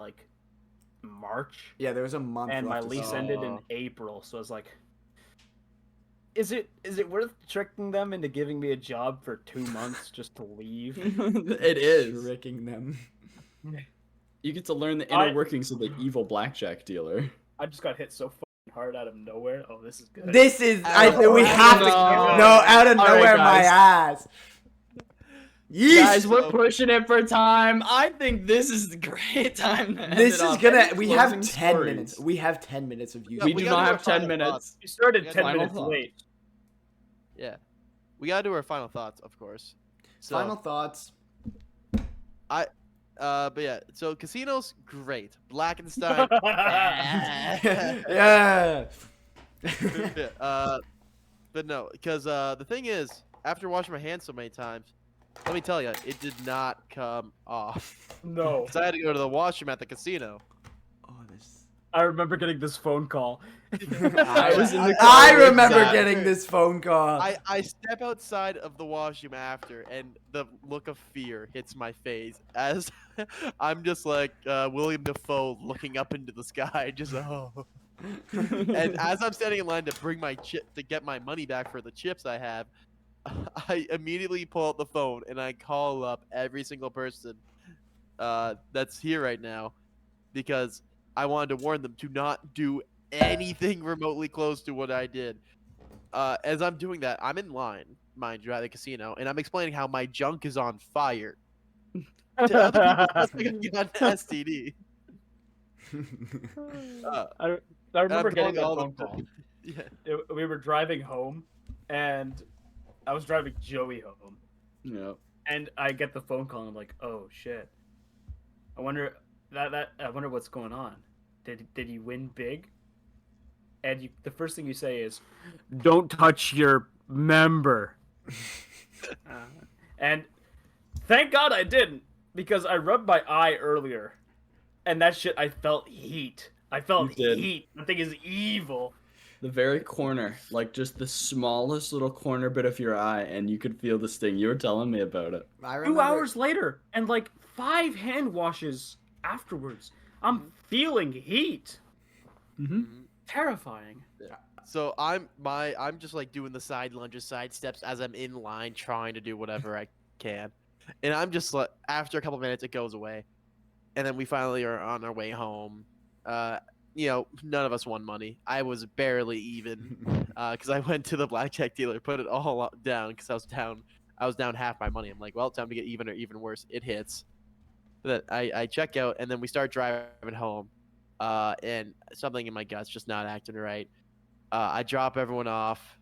March, Yeah, there was a month. and my left to lease sell. ended in April. So I was like, is it worth tricking them into giving me a job for 2 months just to leave? It is. Tricking them. You get to learn the inner workings of the evil blackjack dealer. I just got hit so fucking hard out of nowhere. Oh, this is good. This is. Oh, we have to. no. No, out of All right, nowhere, my guys. ass. Yeesh. Guys, we're pushing it for time. I think this is a great time to end This it is off. gonna. Any We have closing 10 stories? minutes. We have 10 minutes of you. We we do gotta not do have our 10 final minutes. thoughts. You started Yeah, 10 final minutes thought. late. Yeah, we gotta do our final thoughts, of course. So, Final thoughts. But yeah, so casinos, great. Blackenstein, Yeah. yeah, but no, because the thing is, after washing my hands so many times, let me tell you, it did not come off. No. Because I had to go to the washroom at the casino. Oh, this. I remember getting this phone call. I was in the car I with remember Zakk. getting this phone call. I step outside of the washroom after, and the look of fear hits my face as I'm just like William Dafoe looking up into the sky, just oh. And as I'm standing in line to bring my chip to get my money back for the chips I have, I immediately pull out the phone and I call up every single person that's here right now because I wanted to warn them to not do anything remotely close to what I did. As I'm doing that, I'm in line, mind you, at the casino, and I'm explaining how my junk is on fire to other people. That's like I got an STD. I And remember I'm getting calling that all phone the call. yeah. We were driving home, and I was driving Joey home, Yeah. and I get the phone call, and I'm like, "Oh shit! I wonder I wonder what's going on. Did he win big?" And the first thing you say is, "Don't touch your member." And thank God I didn't, because I rubbed my eye earlier, and that shit, I felt heat. I felt You did. heat. That thing is evil. The very corner, like just the smallest little corner bit of your eye, and you could feel the sting. You were telling me about it. I 2 remember. hours later, and like 5 hand washes afterwards, I'm feeling heat. Mm-hmm. Terrifying. So I'm just like doing the side lunges, side steps as I'm in line trying to do whatever I can. And I'm just like after a couple minutes it goes away. And then we finally are on our way home. None of us won money. I was barely even because I went to the blackjack dealer, put it all down because I was down half my money. I'm like, well, time to get even or even worse. It hits. Then I check out and then we start driving home. And something in my gut's just not acting right. I drop everyone off,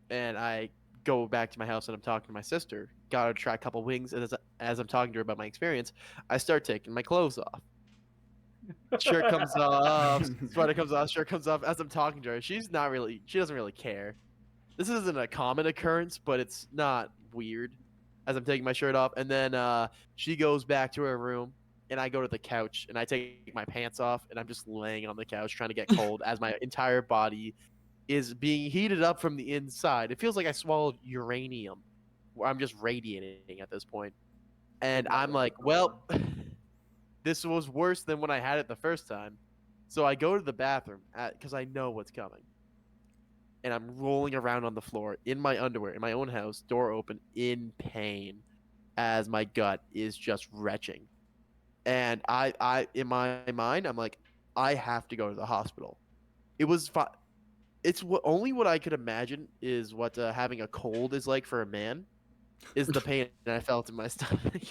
and I go back to my house, and I'm talking to my sister. Got her to try a couple wings, and as I'm talking to her about my experience, I start taking my clothes off. Shirt comes off, sweater comes off, shirt comes off. As I'm talking to her, she doesn't really care. This isn't a common occurrence, but it's not weird. As I'm taking my shirt off, and then she goes back to her room, and I go to the couch, and I take my pants off, and I'm just laying on the couch trying to get cold as my entire body is being heated up from the inside. It feels like I swallowed uranium, where I'm just radiating at this point. And I'm like, well, this was worse than when I had it the first time. So I go to the bathroom because I know what's coming. And I'm rolling around on the floor in my underwear in my own house, door open, in pain, as my gut is just retching. And I in my mind, I'm like, I have to go to the hospital. It was it's only what I could imagine is what having a cold is like for a man, is the pain that I felt in my stomach.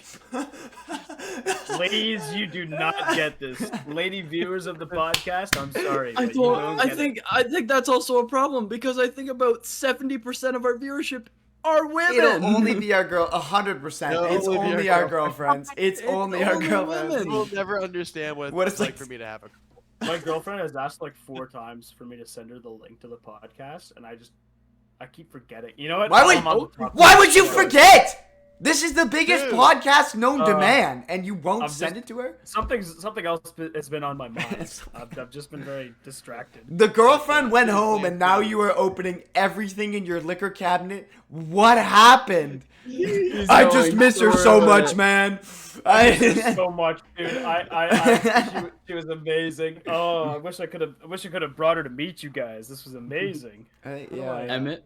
Ladies, you do not get this. Lady viewers of the podcast, I'm sorry. But you don't I get think that's also a problem because I think about 70% of our viewership are women. It'll only be our girl, 100%. It'll It's only be only our our girlfriends. It's only our only girlfriends. women. You'll never understand what it's like for me to have a My girlfriend has asked like 4 times for me to send her the link to the podcast, and I keep forgetting. You know what? Why would you forget? This is the biggest Dude. podcast known to man, and you won't send it to her? Something else has been on my mind. I've just been very distracted. The girlfriend went home, and now you are opening everything in your liquor cabinet. What happened? I just miss her so much, man. I miss her so much, dude. She was amazing. Oh, I wish I could have brought her to meet you guys. This was amazing. Yeah.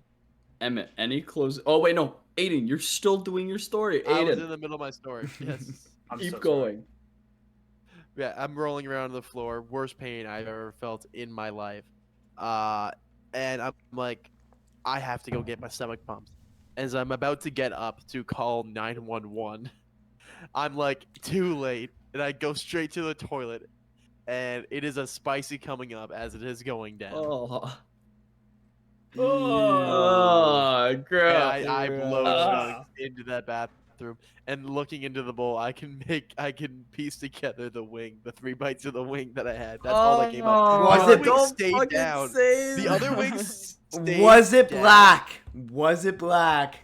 Emmett, any close? Oh wait, no, Aiden, you're still doing your story. I was Aiden, in the middle of my story. Yes. keep so going. Yeah, I'm rolling around on the floor. Worst pain I've ever felt in my life. And I'm like, I have to go get my stomach pumped. As I'm about to get up to call 911, I'm like, too late. And I go straight to the toilet. And it is a spicy coming up as it is going down. Oh, Oh. girl. And I blow into that bathroom. bathroom and looking into the bowl, I can piece together the wing, the 3 bites of the wing that I had. That's all that came up. Was The it- other wing stayed down. The other wings stayed Was it down. black? Was it black?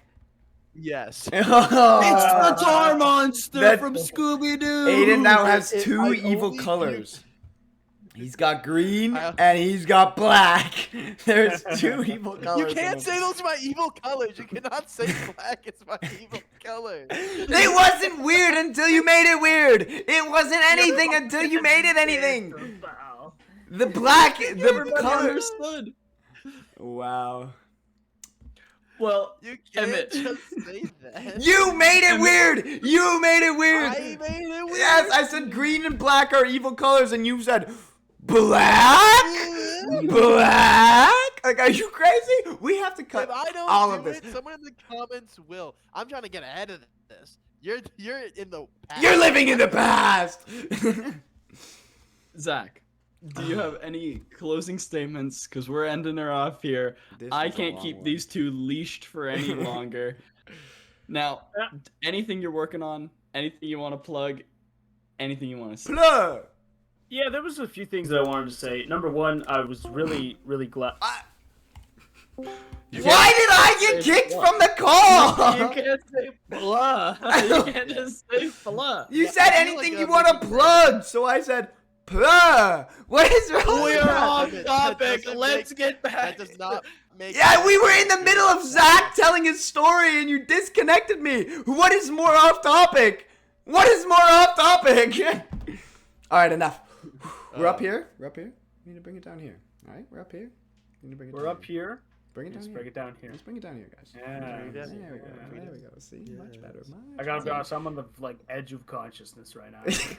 Yes. It's the tar Aiden monster from Scooby-Doo. now has It- two I evil only colors. He's got green I- and he's got black. There's 2 evil colors. You can't in say him. those are my evil colors. You cannot say black is my evil color. It wasn't weird until you made it weird. It wasn't anything until you made it anything. The black, the Everybody color. understood. Wow. Well, You can't Emmett. just say that. You made it weird. You made it weird. I made it weird. Yes, I said green and black are evil colors, and you said black. Black. Like, are you crazy? We have to cut If I don't all do of this. it, someone in the comments will. I'm trying to get ahead of this. You're in the past. You're living in the past. Zach, do you have any closing statements? Because we're ending her off here. This I was a can't long keep one. these 2 leashed for any longer. Now, anything you're working on, anything you want to plug, anything you want to say. Plug. Yeah, there was a few things that I wanted to say. Number one, I was really, really glad. Why did I get kicked from the call? You can't say blah. You can't just say blah. You Yeah, said I feel anything like you I'm want to making plug, so I said plug. What is wrong with We're that? off That topic. doesn't Let's make- get back. That does not make. Yeah, we were in the middle of Zach telling his story, and you disconnected me. What is more off topic? What is more off topic? All right, enough. We're up here. We're up here. We need to bring it down here. All right, we're up here. We need to bring it We're down up here. Bring it down Let's here. bring it down here. Let's bring it down here, guys. Yeah. There we go. Yeah. There we go. See, much better. I gotta be honest, I'm on the edge of consciousness right now. this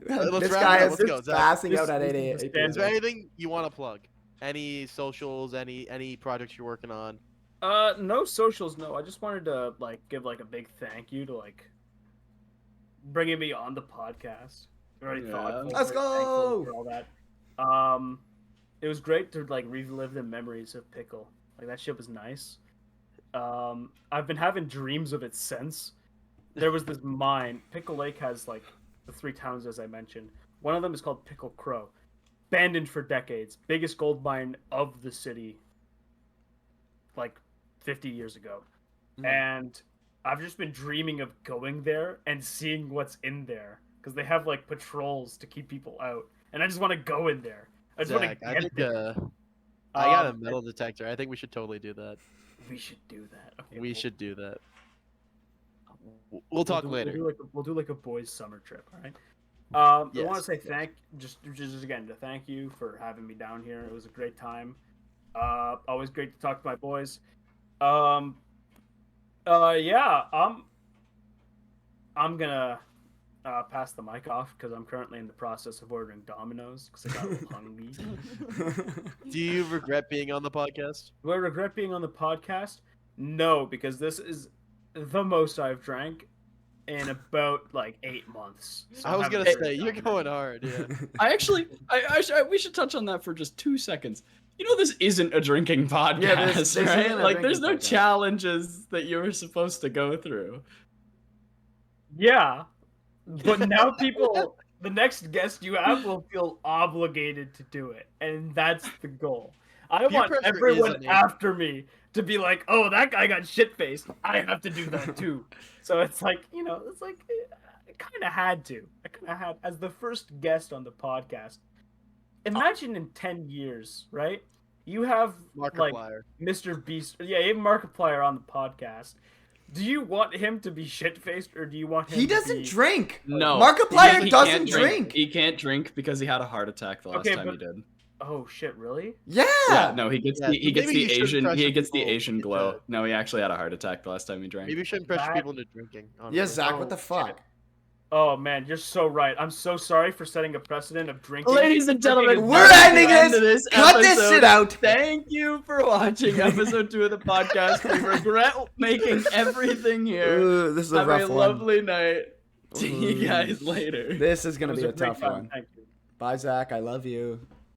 Let's wrap guy it up. is Let's go, Zach. passing out This- at this 8 is a.m. the Is there anything you want to plug? Any socials? Any projects you're working on? No socials. No, I just wanted to give a big thank you to bringing me on the podcast. Very Yeah. thoughtful. Let's very go! thankful for all that. It was great to relive the memories of Pickle. That shit was nice. I've been having dreams of it since. There was this mine. Pickle Lake has the 3 towns as I mentioned. One of them is called Pickle Crow. Abandoned for decades. Biggest gold mine of the city. 50 years ago. Mhm. And I've just been dreaming of going there and seeing what's in there. Because they have patrols to keep people out. And I just want to go in there. I just want Zach, to I get think there. I got a metal detector. I think we should totally do that. We should do that. Okay, We we'll- should do that. We'll talk do- later. We'll do a boys' summer trip. All right. I want to Yes, say just again to thank you for having me down here. It was a great time. Always great to talk to my boys. Yeah. I'm gonna pass the mic off because I'm currently in the process of ordering Domino's because I got a little hungry. Do you regret being on the podcast? Do I regret being on the podcast? No, because this is the most I've drank in about 8 months. So I was I'm gonna having a say great you're time. going hard. Yeah. We should touch on that for just 2 seconds. You know, this isn't a drinking podcast, Yeah, this right? isn't a There's drinking no podcast. challenges that you were supposed to go through. Yeah, but now people, the next guest you have will feel obligated to do it, and that's the goal. I Peer want pressure is everyone amazing. after me to be like, "Oh, that guy got shit faced. I have to do that too." So it's I kind of had to. I kind of had as the first guest on the podcast. Imagine in 10 years, right? You have Markiplier. Mr. Beast. Yeah, you have Markiplier on the podcast. Do you want him to be shit-faced, or do you want him He to doesn't be... drink. No, Markiplier he doesn't can't drink. He can't drink because he had a heart attack the last Okay, time but- he did. Oh, shit, really? Yeah. Yeah, no, he gets Yeah, the he gets maybe the you shouldn't Asian pressure he gets the people Asian into- glow. No, he actually had a heart attack the last time he drank. Maybe we shouldn't pressure That- people into drinking. honestly. Yeah, Zach. Oh, What the fuck? Oh, man, you're so right. I'm so sorry for setting a precedent of drinking. Ladies and gentlemen, Drinking is We're bad. ending end this. of Cut this episode. shit out. Thank you for watching episode 2 of the podcast. We regret making everything here. Ooh, this is a Have rough a one. lovely night. See you Ooh. guys later. This is It gonna was be a great tough time. one. Thank you. Bye, Zach. I love you.